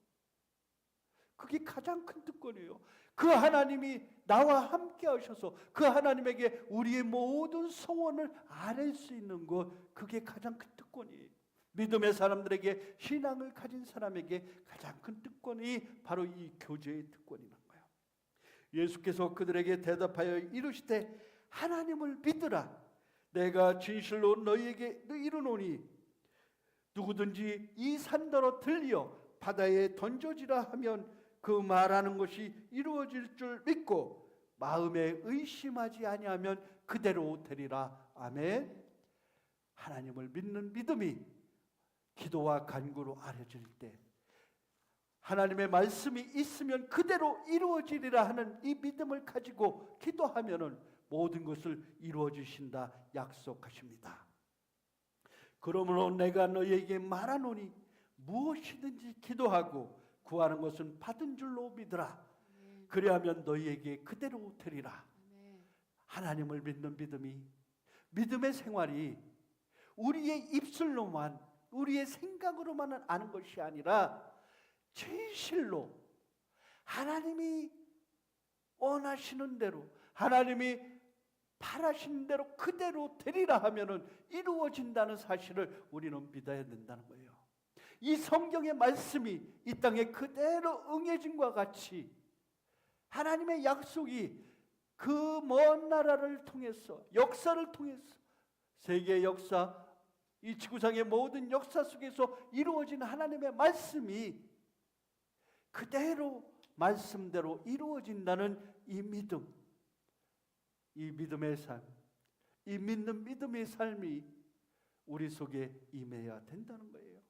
그게 가장 큰 특권이에요. 그 하나님이 나와 함께 하셔서 그 하나님에게 우리의 모든 소원을 아뢰 수 있는 것, 그게 가장 큰 특권이에요. 믿음의 사람들에게, 신앙을 가진 사람에게 가장 큰 특권이 바로 이 교제의 특권이라는 거예요. 예수께서 그들에게 대답하여 이르시되 하나님을 믿으라. 내가 진실로 너희에게 이르노니 누구든지 이 산더러 들려 바다에 던져지라 하면 그 말하는 것이 이루어질 줄 믿고 마음에 의심하지 아니하면 그대로 되리라. 아멘. 하나님을 믿는 믿음이 기도와 간구로 아뢰질 때 하나님의 말씀이 있으면 그대로 이루어지리라 하는 이 믿음을 가지고 기도하면은 모든 것을 이루어 주신다 약속하십니다. 그러므로 내가 너희에게 말하노니 무엇이든지 기도하고 구하는 것은 받은 줄로 믿으라. 그리하면 너희에게 그대로 되리라. 하나님을 믿는 믿음이, 믿음의 생활이 우리의 입술로만, 우리의 생각으로만 아는 것이 아니라 진실로 하나님이 원하시는 대로, 하나님이 바라시는 대로 그대로 되리라 하면은 이루어진다는 사실을 우리는 믿어야 된다는 거예요. 이 성경의 말씀이 이 땅에 그대로 응해진과 같이 하나님의 약속이 그 먼 나라를 통해서, 역사를 통해서, 세계의 역사, 이 지구상의 모든 역사 속에서 이루어진 하나님의 말씀이 그대로 말씀대로 이루어진다는 이 믿음, 이 믿음의 삶, 이 믿는 믿음의 삶이 우리 속에 임해야 된다는 거예요.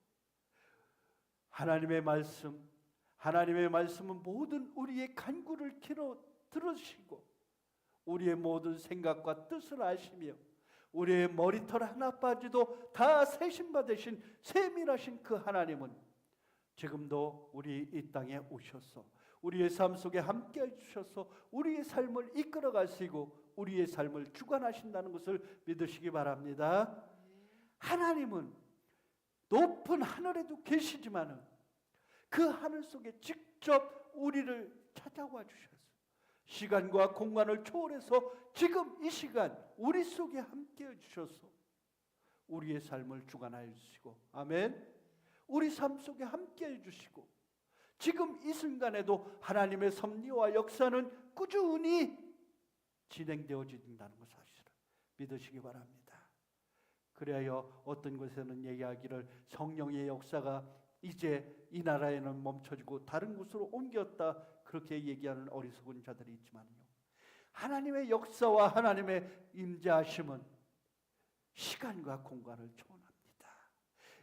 하나님의 말씀은 모든 우리의 간구를 들으시고 우리의 모든 생각과 뜻을 아시며 우리의 머리털 하나 빠지도 다 세심받으신 세밀하신 그 하나님은 지금도 우리 이 땅에 오셔서 우리의 삶 속에 함께 해주셔서 우리의 삶을 이끌어 가시고 우리의 삶을 주관하신다는 것을 믿으시기 바랍니다. 하나님은 높은 하늘에도 계시지만은 그 하늘 속에 직접 우리를 찾아와 주셔서 시간과 공간을 초월해서 지금 이 시간 우리 속에 함께 해주셔서 우리의 삶을 주관하여 주시고, 아멘. 우리 삶 속에 함께 해주시고 지금 이 순간에도 하나님의 섭리와 역사는 꾸준히 진행되어진다는 것 사실을 믿으시기 바랍니다. 그래야 어떤 곳에는 얘기하기를 성령의 역사가 이제 이 나라에는 멈춰지고 다른 곳으로 옮겼다, 그렇게 얘기하는 어리석은 자들이 있지만요, 하나님의 역사와 하나님의 임재하심은 시간과 공간을 초월합니다.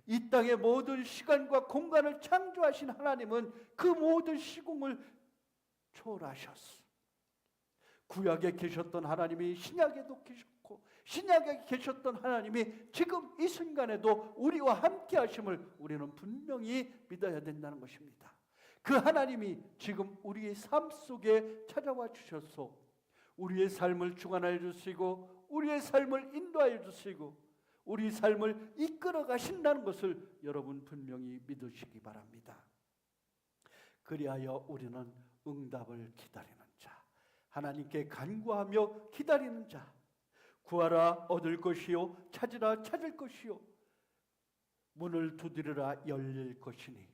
이 땅의 모든 시간과 공간을 창조하신 하나님은 그 모든 시공을 초월하셨어. 구약에 계셨던 하나님이 신약에도 계셨고 신약에 계셨던 하나님이 지금 이 순간에도 우리와 함께 하심을 우리는 분명히 믿어야 된다는 것입니다. 그 하나님이 지금 우리의 삶 속에 찾아와 주셔서 우리의 삶을 주관하여 주시고 우리의 삶을 인도하여 주시고 우리 삶을 이끌어 가신다는 것을 여러분 분명히 믿으시기 바랍니다. 그리하여 우리는 응답을 기다리는 자, 하나님께 간구하며 기다리는 자, 구하라 얻을 것이요 찾으라 찾을 것이요 문을 두드리라 열릴 것이니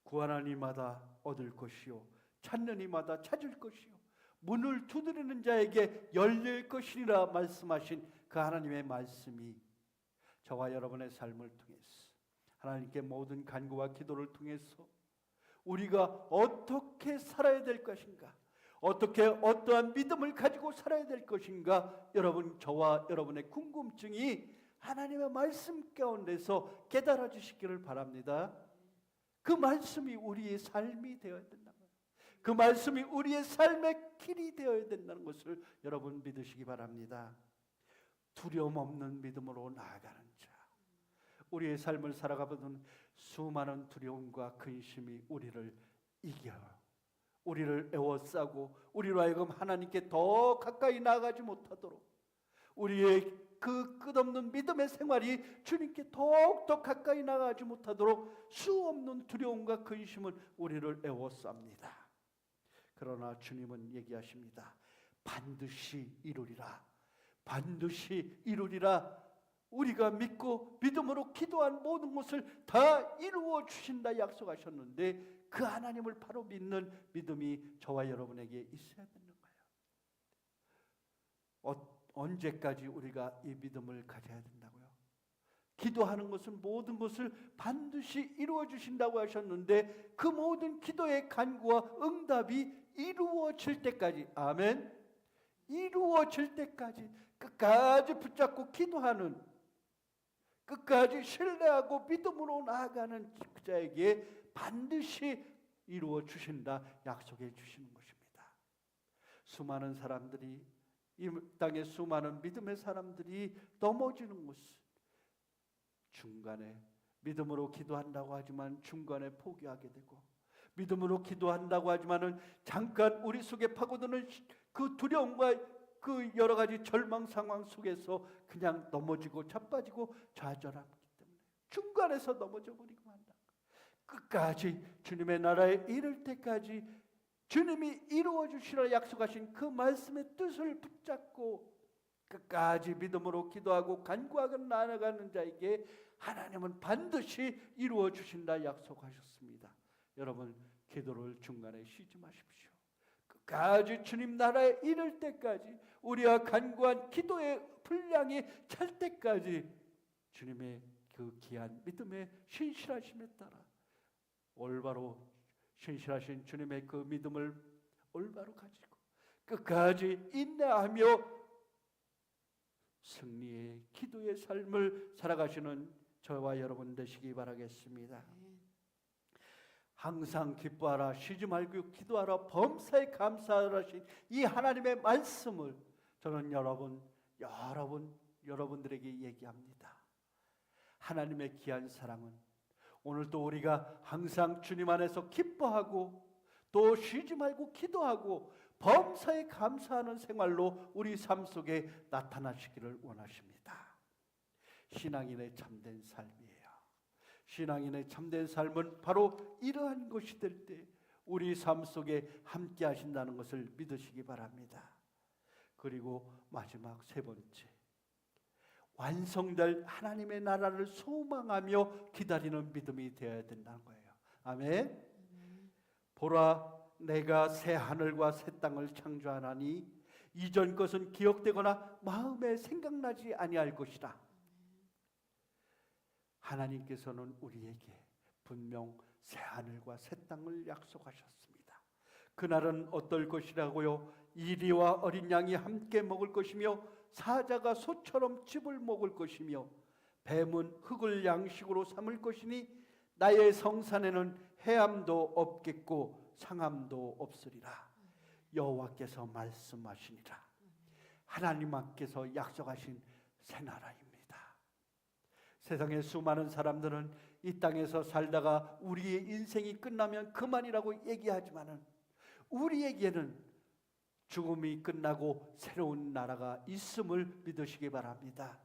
구하는 이마다 얻을 것이요 찾는 이마다 찾을 것이요 문을 두드리는 자에게 열릴 것이라 말씀하신 그 하나님의 말씀이 저와 여러분의 삶을 통해서 하나님께 모든 간구와 기도를 통해서 우리가 어떻게 살아야 될 것인가, 어떻게 어떠한 믿음을 가지고 살아야 될 것인가, 여러분, 저와 여러분의 궁금증이 하나님의 말씀 가운데서 깨달아 주시기를 바랍니다. 그 말씀이 우리의 삶이 되어야 된다는 거예요. 그 말씀이 우리의 삶의 길이 되어야 된다는 것을 여러분 믿으시기 바랍니다. 두려움 없는 믿음으로 나아가는 자, 우리의 삶을 살아가보는 수많은 두려움과 근심이 우리를 이겨 우리를 에워싸고 우리로 하여금 하나님께 더 가까이 나아가지 못하도록 우리의 그 끝없는 믿음의 생활이 주님께 더욱더 가까이 나가지 못하도록 수없는 두려움과 근심은 우리를 애워쌉니다. 그러나 주님은 얘기하십니다. 반드시 이루리라. 반드시 이루리라. 우리가 믿고 믿음으로 기도한 모든 것을 다 이루어 주신다 약속하셨는데 그 하나님을 바로 믿는 믿음이 저와 여러분에게 있어야 되는 거예요. 언제까지 우리가 이 믿음을 가져야 된다고요? 기도하는 것은 모든 것을 반드시 이루어 주신다고 하셨는데 그 모든 기도의 간구와 응답이 이루어질 때까지, 아멘, 이루어질 때까지 끝까지 붙잡고 기도하는, 끝까지 신뢰하고 믿음으로 나아가는 자에게 반드시 이루어 주신다 약속해 주시는 것입니다. 수많은 사람들이, 이 땅에 수많은 믿음의 사람들이 넘어지는 것은 중간에 믿음으로 기도한다고 하지만 중간에 포기하게 되고, 믿음으로 기도한다고 하지만은 잠깐 우리 속에 파고드는 그 두려움과 그 여러 가지 절망 상황 속에서 그냥 넘어지고 자빠지고 좌절하기 때문에 중간에서 넘어져 버리고 만다. 끝까지 주님의 나라에 이를 때까지 주님이 이루어 주시라 약속하신 그 말씀의 뜻을 붙잡고 끝까지 믿음으로 기도하고 간구하고 나아가는 자에게 하나님은 반드시 이루어 주신다 약속하셨습니다. 여러분, 기도를 중간에 쉬지 마십시오. 끝까지 주님 나라에 이를 때까지, 우리가 간구한 기도의 분량이 찰 때까지 주님의 그 귀한 믿음의 신실하심에 따라 올바로 신실하신 주님의 그 믿음을 올바로 가지고 끝까지 인내하며 승리의 기도의 삶을 살아가시는 저와 여러분 되시기 바라겠습니다. 항상 기뻐하라, 쉬지 말고 기도하라, 범사에 감사하라 하신 이 하나님의 말씀을 저는 여러분들에게 얘기합니다. 하나님의 귀한 사랑은 오늘도 우리가 항상 주님 안에서 기뻐하고 또 쉬지 말고 기도하고 범사에 감사하는 생활로 우리 삶 속에 나타나시기를 원하십니다. 신앙인의 참된 삶이에요. 신앙인의 참된 삶은 바로 이러한 것이 될 때 우리 삶 속에 함께 하신다는 것을 믿으시기 바랍니다. 그리고 마지막 세 번째, 완성될 하나님의 나라를 소망하며 기다리는 믿음이 되어야 된다는 거예요. 아멘. 보라, 내가 새 하늘과 새 땅을 창조하나니 이전 것은 기억되거나 마음에 생각나지 아니할 것이라. 하나님께서는 우리에게 분명 새 하늘과 새 땅을 약속하셨습니다. 그날은 어떨 것이라고요? 이리와 어린 양이 함께 먹을 것이며 사자가 소처럼 즙을 먹을 것이며 뱀은 흙을 양식으로 삼을 것이니 나의 성산에는 해함도 없겠고 상함도 없으리라. 여호와께서 말씀하시니라. 하나님께서 약속하신 새 나라입니다. 세상의 수많은 사람들은 이 땅에서 살다가 우리의 인생이 끝나면 그만이라고 얘기하지만은 우리에게는 죽음이 끝나고 새로운 나라가 있음을 믿으시기 바랍니다.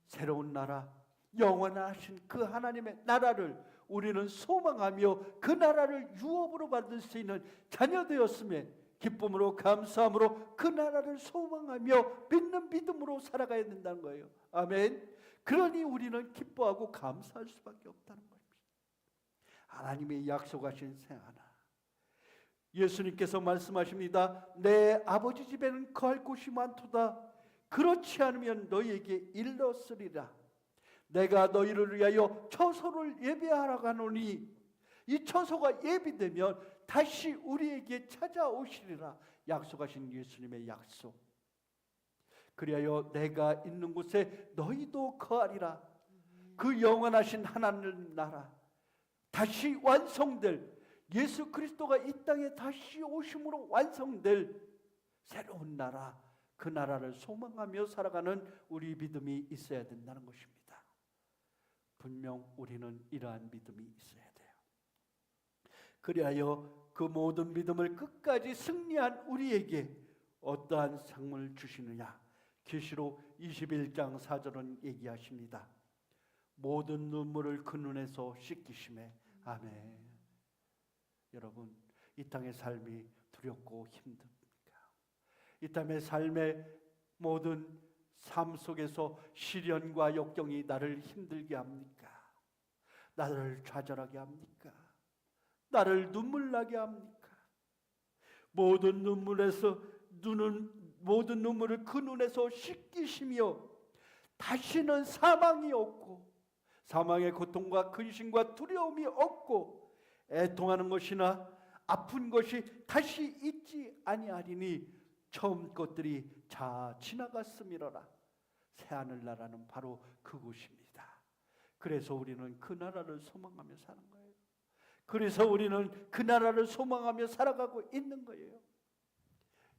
새로운 나라, 영원하신 그 하나님의 나라를 우리는 소망하며 그 나라를 유업으로 받을 수 있는 자녀 되었음에 기쁨으로 감사함으로 그 나라를 소망하며 믿는 믿음으로 살아가야 된다는 거예요. 아멘. 그러니 우리는 기뻐하고 감사할 수밖에 없다는 겁니다. 하나님의 약속하신 새 하나. 예수님께서 말씀하십니다. 내 아버지 집에는 거할 곳이 많도다. 그렇지 않으면 너희에게 일렀으리라. 내가 너희를 위하여 처소를 예비하러 가노니 이 처소가 예비되면 다시 우리에게 찾아오시리라. 약속하신 예수님의 약속. 그리하여 내가 있는 곳에 너희도 거하리라. 그 영원하신 하나님 나라, 다시 완성될, 예수 그리스도가 이 땅에 다시 오심으로 완성될 새로운 나라, 그 나라를 소망하며 살아가는 우리 믿음이 있어야 된다는 것입니다. 분명 우리는 이러한 믿음이 있어야 돼요. 그리하여 그 모든 믿음을 끝까지 승리한 우리에게 어떠한 상을 주시느냐? 계시록 21장 4절은 얘기하십니다. 모든 눈물을 그 눈에서 씻기심에. 아멘. 여러분, 이 땅의 삶이 두렵고 힘듭니까? 이 땅의 삶의 모든 삶 속에서 시련과 역경이 나를 힘들게 합니까? 나를 좌절하게 합니까? 나를 눈물 나게 합니까? 모든 눈물을 그 눈에서 씻기시며 다시는 사망이 없고 사망의 고통과 근심과 두려움이 없고 애통하는 것이나 아픈 것이 다시 있지 아니하리니 처음 것들이 다 지나갔음이로라. 새하늘 나라는 바로 그곳입니다. 그래서 우리는 그 나라를 소망하며 사는 거예요. 그래서 우리는 그 나라를 소망하며 살아가고 있는 거예요.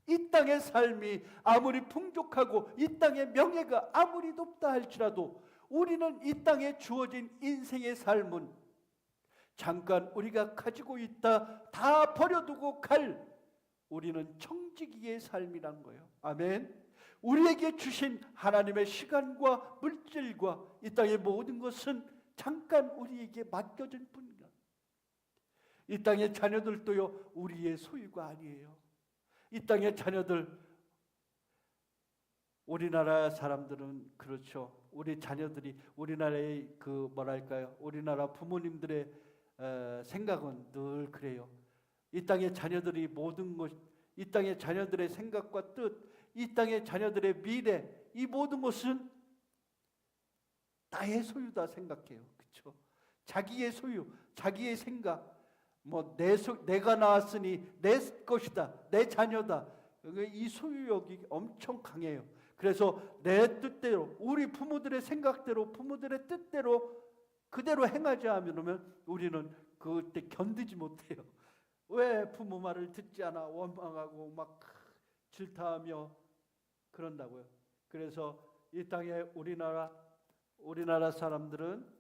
이 땅의 삶이 아무리 풍족하고 이 땅의 명예가 아무리 높다 할지라도 우리는 이 땅에 주어진 인생의 삶은 잠깐 우리가 가지고 있다 다 버려두고 갈 우리는 청지기의 삶이란 거예요. 아멘. 우리에게 주신 하나님의 시간과 물질과 이 땅의 모든 것은 잠깐 우리에게 맡겨진 뿐이다. 이 땅의 자녀들도요 우리의 소유가 아니에요. 이 땅의 자녀들, 우리나라 사람들은 그렇죠. 우리 자녀들이 우리나라의 우리나라 부모님들의 생각은 늘 그래요. 이 땅의 자녀들이 모든 것, 이 땅의 자녀들의 생각과 뜻, 이 땅의 자녀들의 미래, 이 모든 것은 나의 소유다 생각해요. 그렇죠? 자기의 소유, 자기의 생각, 내가 낳았으니 내 것이다, 내 자녀다. 이 소유욕이 엄청 강해요. 그래서 내 뜻대로, 우리 부모들의 생각대로, 부모들의 뜻대로 그대로 행하지 않으면 우리는 그때 견디지 못해요. 왜 부모 말을 듣지 않아? 원망하고 막 질타하며 그런다고요. 그래서 이 땅에 우리나라 사람들은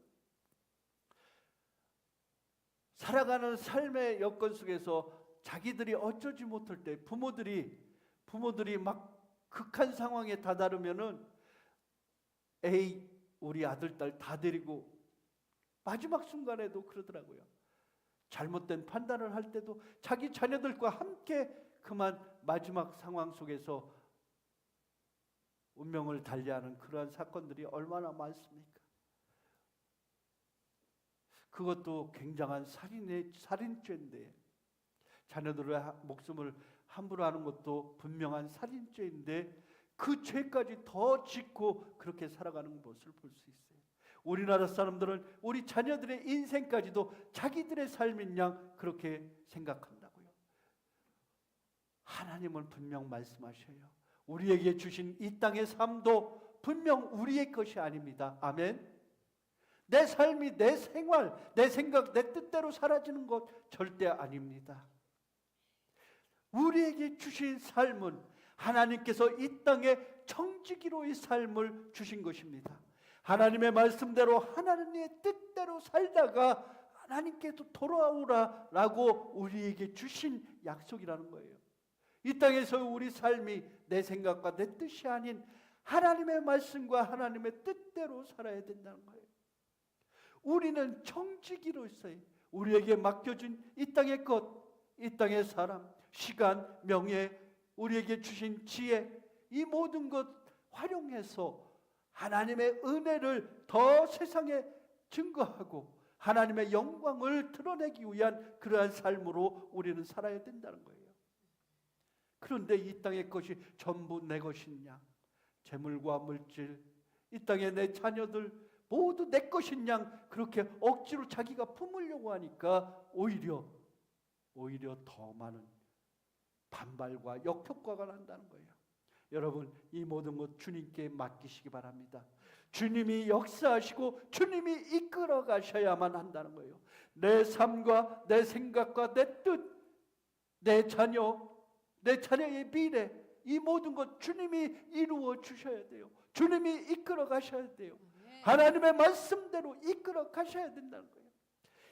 살아가는 삶의 여건 속에서 자기들이 어쩌지 못할 때 부모들이 막 극한 상황에 다다르면은 우리 아들 딸 다 데리고 마지막 순간에도 그러더라고요. 잘못된 판단을 할 때도 자기 자녀들과 함께 그만 마지막 상황 속에서 운명을 달리하는 그러한 사건들이 얼마나 많습니까? 그것도 굉장한 살인죄인데, 자녀들의 목숨을 함부로 하는 것도 분명한 살인죄인데 그 죄까지 더 짓고 그렇게 살아가는 것을 볼 수 있어요. 우리나라 사람들은 우리 자녀들의 인생까지도 자기들의 삶인 양 그렇게 생각한다고요. 하나님은 분명 말씀하셔요. 우리에게 주신 이 땅의 삶도 분명 우리의 것이 아닙니다. 아멘. 내 삶이, 내 생활, 내 생각, 내 뜻대로 사라지는 것 절대 아닙니다. 우리에게 주신 삶은 하나님께서 이 땅에 청지기로의 삶을 주신 것입니다. 하나님의 말씀대로 하나님의 뜻대로 살다가 하나님께도 돌아오라라고 우리에게 주신 약속이라는 거예요. 이 땅에서 우리 삶이 내 생각과 내 뜻이 아닌 하나님의 말씀과 하나님의 뜻대로 살아야 된다는 거예요. 우리는 청지기로서의 우리에게 맡겨진 이 땅의 것, 이 땅의 사람, 시간, 명예, 우리에게 주신 지혜, 이 모든 것 활용해서 하나님의 은혜를 더 세상에 증거하고 하나님의 영광을 드러내기 위한 그러한 삶으로 우리는 살아야 된다는 거예요. 그런데 이 땅의 것이 전부 내 것이냐, 재물과 물질, 이 땅에 내 자녀들 모두 내 것인 양 그렇게 억지로 자기가 품으려고 하니까 오히려 더 많은 반발과 역효과가 난다는 거예요. 여러분, 이 모든 것 주님께 맡기시기 바랍니다. 주님이 역사하시고 주님이 이끌어 가셔야만 한다는 거예요. 내 삶과 내 생각과 내 뜻, 내 자녀의 미래, 이 모든 것 주님이 이루어 주셔야 돼요. 주님이 이끌어 가셔야 돼요. 하나님의 말씀대로 이끌어 가셔야 된다는 거예요.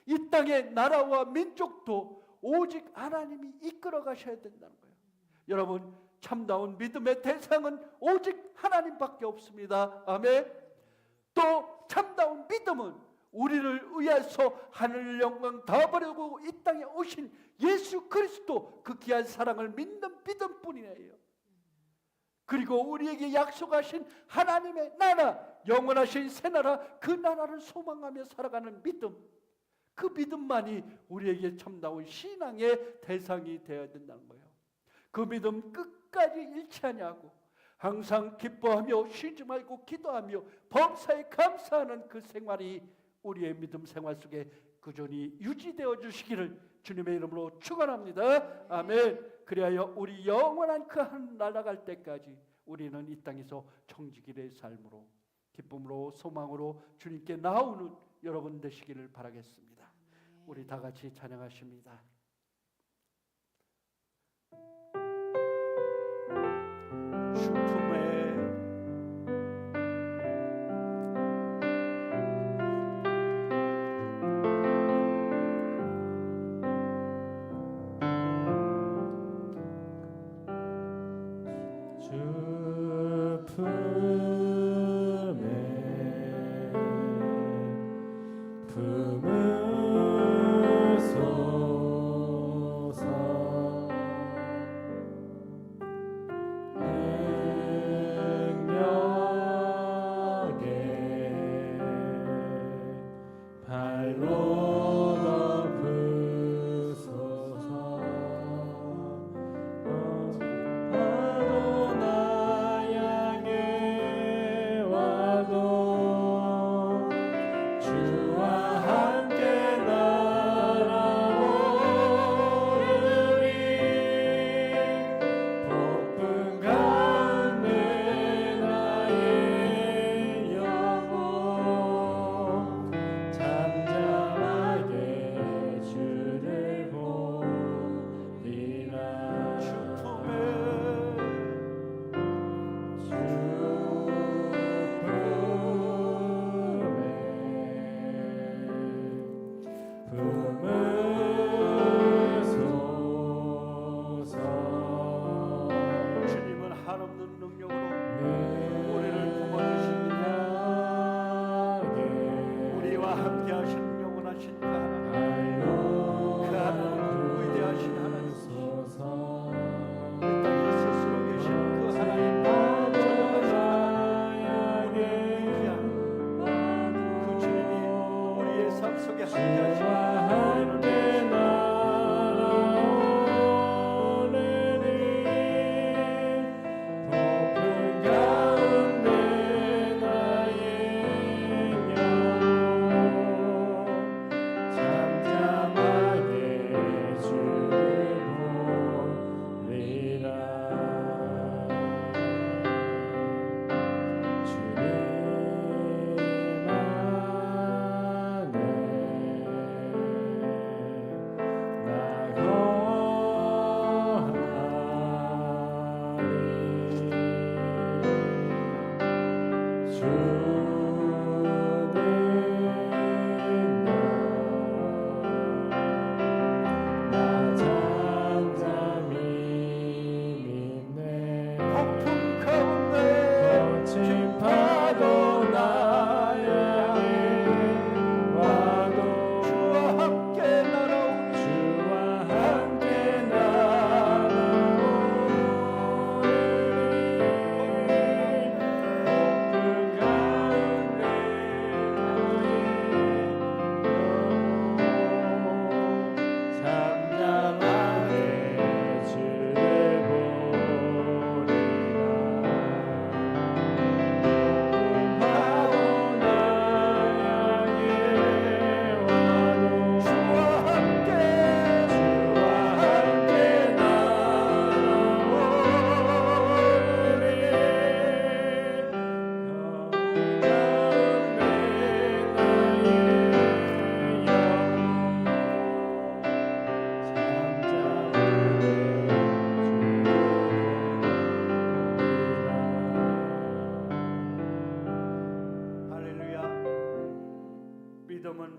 이 땅의 나라와 민족도 오직 하나님이 이끌어 가셔야 된다는 거예요. 여러분, 참다운 믿음의 대상은 오직 하나님밖에 없습니다. 아멘. 또 참다운 믿음은 우리를 위해서 하늘 영광 다 버리고 이 땅에 오신 예수 그리스도 그 귀한 사랑을 믿는 믿음뿐이에요. 그리고 우리에게 약속하신 하나님의 나라, 영원하신 새 나라, 그 나라를 소망하며 살아가는 믿음, 그 믿음만이 우리에게 참다운 신앙의 대상이 되어야 된다는 거예요. 그 믿음 끝까지 잃지 아니하고 항상 기뻐하며 쉬지 말고 기도하며 범사에 감사하는 그 생활이 우리의 믿음 생활 속에 꾸준히 유지되어 주시기를 주님의 이름으로 축원합니다. 아멘. 그리하여 우리 영원한 그 한 날아갈 때까지 우리는 이 땅에서 청지기의 삶으로 기쁨으로 소망으로 주님께 나오는 여러분 되시기를 바라겠습니다. 우리 다 같이 찬양하십니다. 슈품의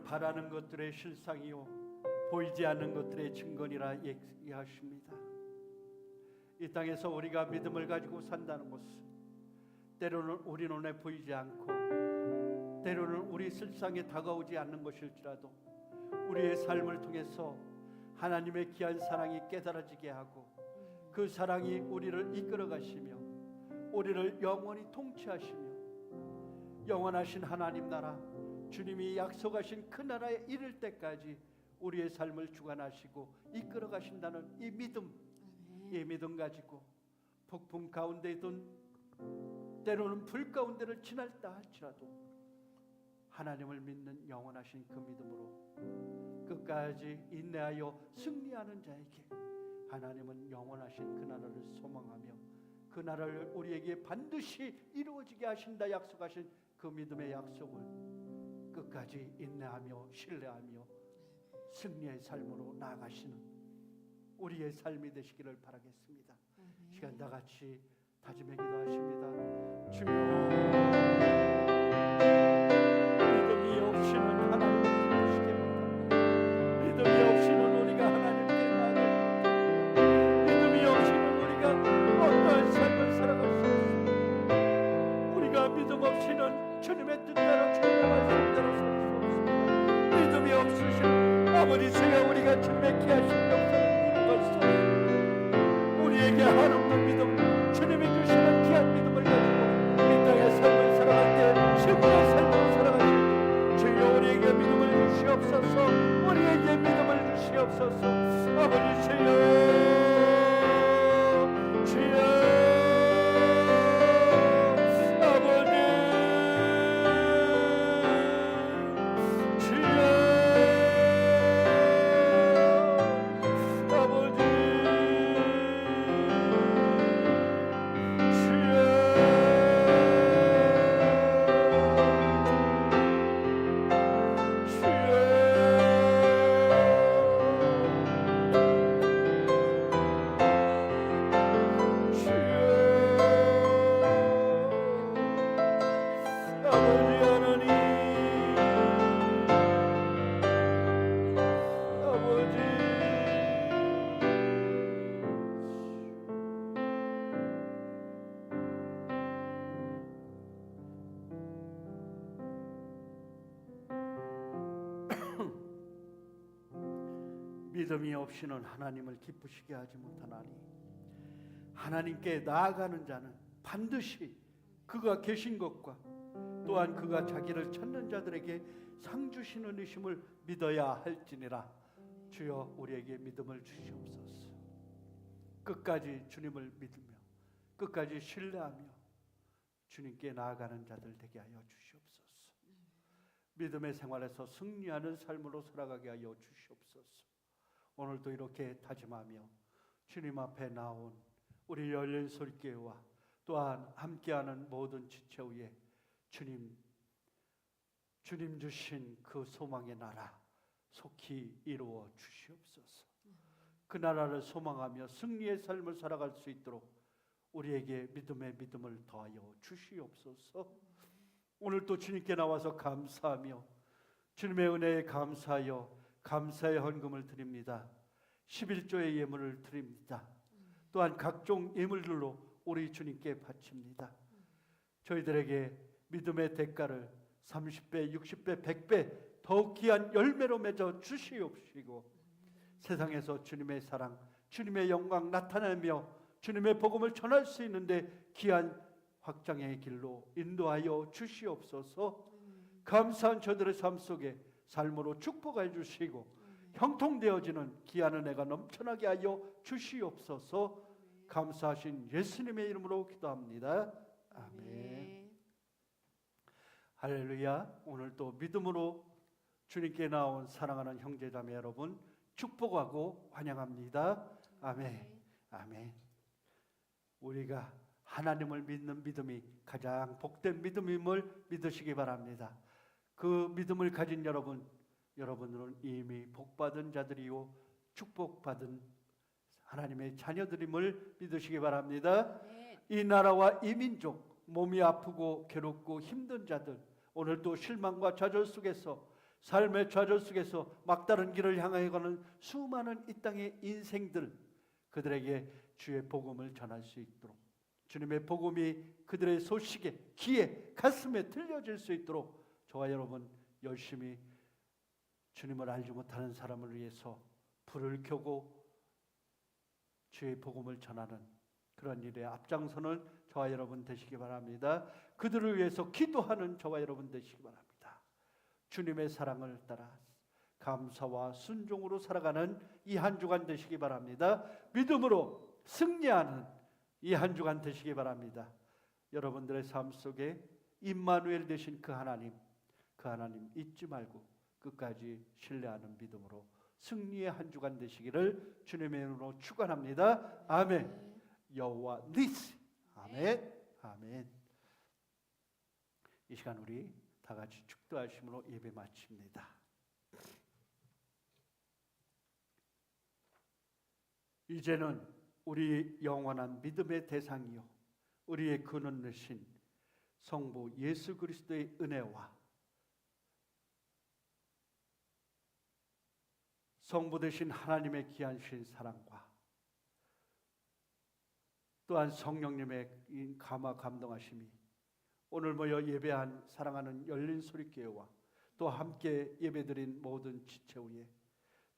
바라는 것들의 실상이요 보이지 않는 것들의 증거니라 얘기하십니다. 이 땅에서 우리가 믿음을 가지고 산다는 것은 때로는 우리 눈에 보이지 않고 때로는 우리 실상에 다가오지 않는 것일지라도 우리의 삶을 통해서 하나님의 귀한 사랑이 깨달아지게 하고 그 사랑이 우리를 이끌어 가시며 우리를 영원히 통치하시며 영원하신 하나님 나라, 주님이 약속하신 그 나라에 이를 때까지 우리의 삶을 주관하시고 이끌어 가신다는 이 믿음 가지고 폭풍 가운데든 때로는 불 가운데를 지날다 할지라도 하나님을 믿는 영원하신 그 믿음으로 끝까지 인내하여 승리하는 자에게 하나님은 영원하신 그 나라를 소망하며 그 나라를 우리에게 반드시 이루어지게 하신다 약속하신 그 믿음의 약속을 끝까지 인내하며 신뢰하며 승리의 삶으로 나아가시는 우리의 삶이 되시기를 바라겠습니다. 시간 다 같이 다짐의 기도하십니다. 주여, 믿음이 없이는 하나님을 기쁘시게 못합니다. 믿음이 없이는 우리가 하나님께 나아가지 못합니다. 믿음이 없이는 우리가 어떠한 삶을 살아갈 수 없습니다. 우리가 믿음 없이는 주님의 뜻대로 주님의 말씀대로 살 수 없습니다. 믿음이 없으신 아버지, 주여, 우리가 주님의 귀하신 역사를 이루갈 수 없습니다. 우리에게 한없는 믿음, 주님이 주시는 귀한 믿음을 가지고 이 땅의 삶을 살아갈 때 승리의 삶으로 살아갈 수 있도록 주여 우리에게 믿음을 주시옵소서. 우리에게 믿음을 주시옵소서. 아버지, 주여, 주여, 아버지, 주여, 아버지, 믿음이 없이는 하나님을 기쁘시게 하지 못하나니 하나님께 나아가는 자는 반드시 그가 계신 것과 또한 그가 자기를 찾는 자들에게 상 주시는 이심을 믿어야 할지니라. 주여, 우리에게 믿음을 주시옵소서. 끝까지 주님을 믿으며 끝까지 신뢰하며 주님께 나아가는 자들 되게 하여 주시옵소서. 믿음의 생활에서 승리하는 삶으로 살아가게 하여 주시옵소서. 오늘도 이렇게 다짐하며 주님 앞에 나온 우리 열린 소리교회와 또한 함께하는 모든 지체 위에 주님 주신 그 소망의 나라 속히 이루어 주시옵소서. 그 나라를 소망하며 승리의 삶을 살아갈 수 있도록 우리에게 믿음의 믿음을 더하여 주시옵소서. 오늘 또 주님께 나와서 감사하며 주님의 은혜에 감사하여 감사의 헌금을 드립니다. 11조의 예물을 드립니다. 또한 각종 예물들로 우리 주님께 바칩니다. 저희들에게 믿음의 대가를 30배, 60배, 100배 더욱 귀한 열매로 맺어 주시옵시고 세상에서 주님의 사랑, 주님의 영광 나타내며 주님의 복음을 전할 수 있는데 귀한 확장의 길로 인도하여 주시옵소서. 감사한 저들의 삶 속에 삶으로 축복해 주시고 형통되어지는 귀한 은혜가 넘쳐나게 하여 주시옵소서. 감사하신 예수님의 이름으로 기도합니다. 아멘. 할렐루야. 오늘 또 믿음으로 주님께 나온 사랑하는 형제자매 여러분 축복하고 환영합니다. 아멘. 아멘. 우리가 하나님을 믿는 믿음이 가장 복된 믿음임을 믿으시기 바랍니다. 그 믿음을 가진 여러분들은 이미 복받은 자들이요 축복받은 하나님의 자녀들임을 믿으시기 바랍니다. 이 나라와 이 민족, 몸이 아프고 괴롭고 힘든 자들, 오늘도 실망과 좌절 속에서 삶의 좌절 속에서 막다른 길을 향하여 가는 수많은 이 땅의 인생들, 그들에게 주의 복음을 전할 수 있도록, 주님의 복음이 그들의 소식에, 귀에, 가슴에 들려질 수 있도록 저와 여러분 열심히 주님을 알지 못하는 사람을 위해서 불을 켜고 주의 복음을 전하는 그런 일에 앞장서는 저와 여러분 되시기 바랍니다. 그들을 위해서 기도하는 저와 여러분 되시기 바랍니다. 주님의 사랑을 따라 감사와 순종으로 살아가는 이 한 주간 되시기 바랍니다. 믿음으로 승리하는 이 한 주간 되시기 바랍니다. 여러분들의 삶 속에 임마누엘 되신 그 하나님 잊지 말고 끝까지 신뢰하는 믿음으로 승리의 한 주간 되시기를 주님의 이름으로 축원합니다. 아멘. 여호와 니시. 아멘. 아멘. 이 시간 우리 다 같이 축도하심으로 예배 마칩니다. 이제는 우리 영원한 믿음의 대상이요 우리의 근원 되신 성부 예수 그리스도의 은혜와 성부 되신 하나님의 귀하신 사랑과 또한 성령님의 감화 감동하심이 오늘 모여 예배한 사랑하는 열린 소리교회와 또 함께 예배드린 모든 지체 위에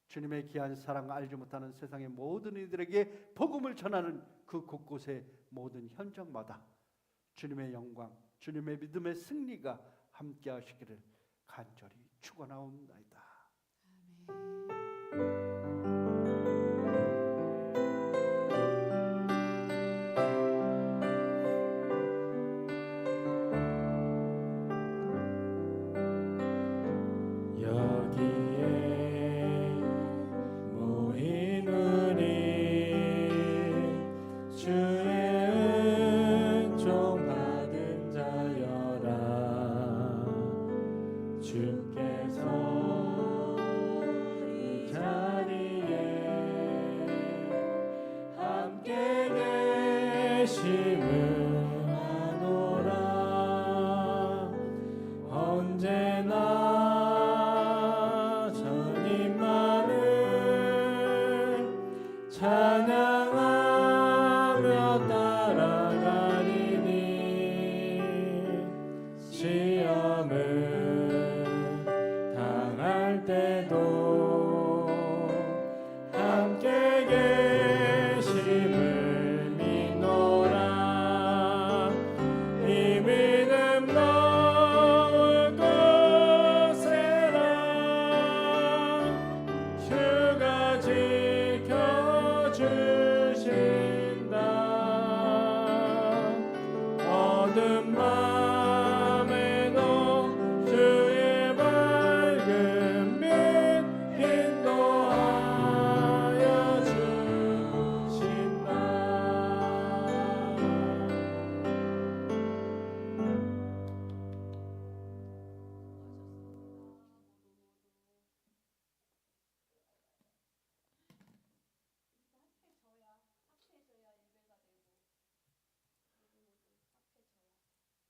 주님의 귀한 사랑을 알지 못하는 세상의 모든 이들에게 복음을 전하는 그 곳곳의 모든 현장마다 주님의 영광, 주님의 믿음의 승리가 함께 하시기를 간절히 축원하옵나이다. 찬양하며 따라가리니 시험을 당할 때도 함께 계심을 믿노라. 이 믿음 넣을 곳에라 주가 지켜주신다. 어둠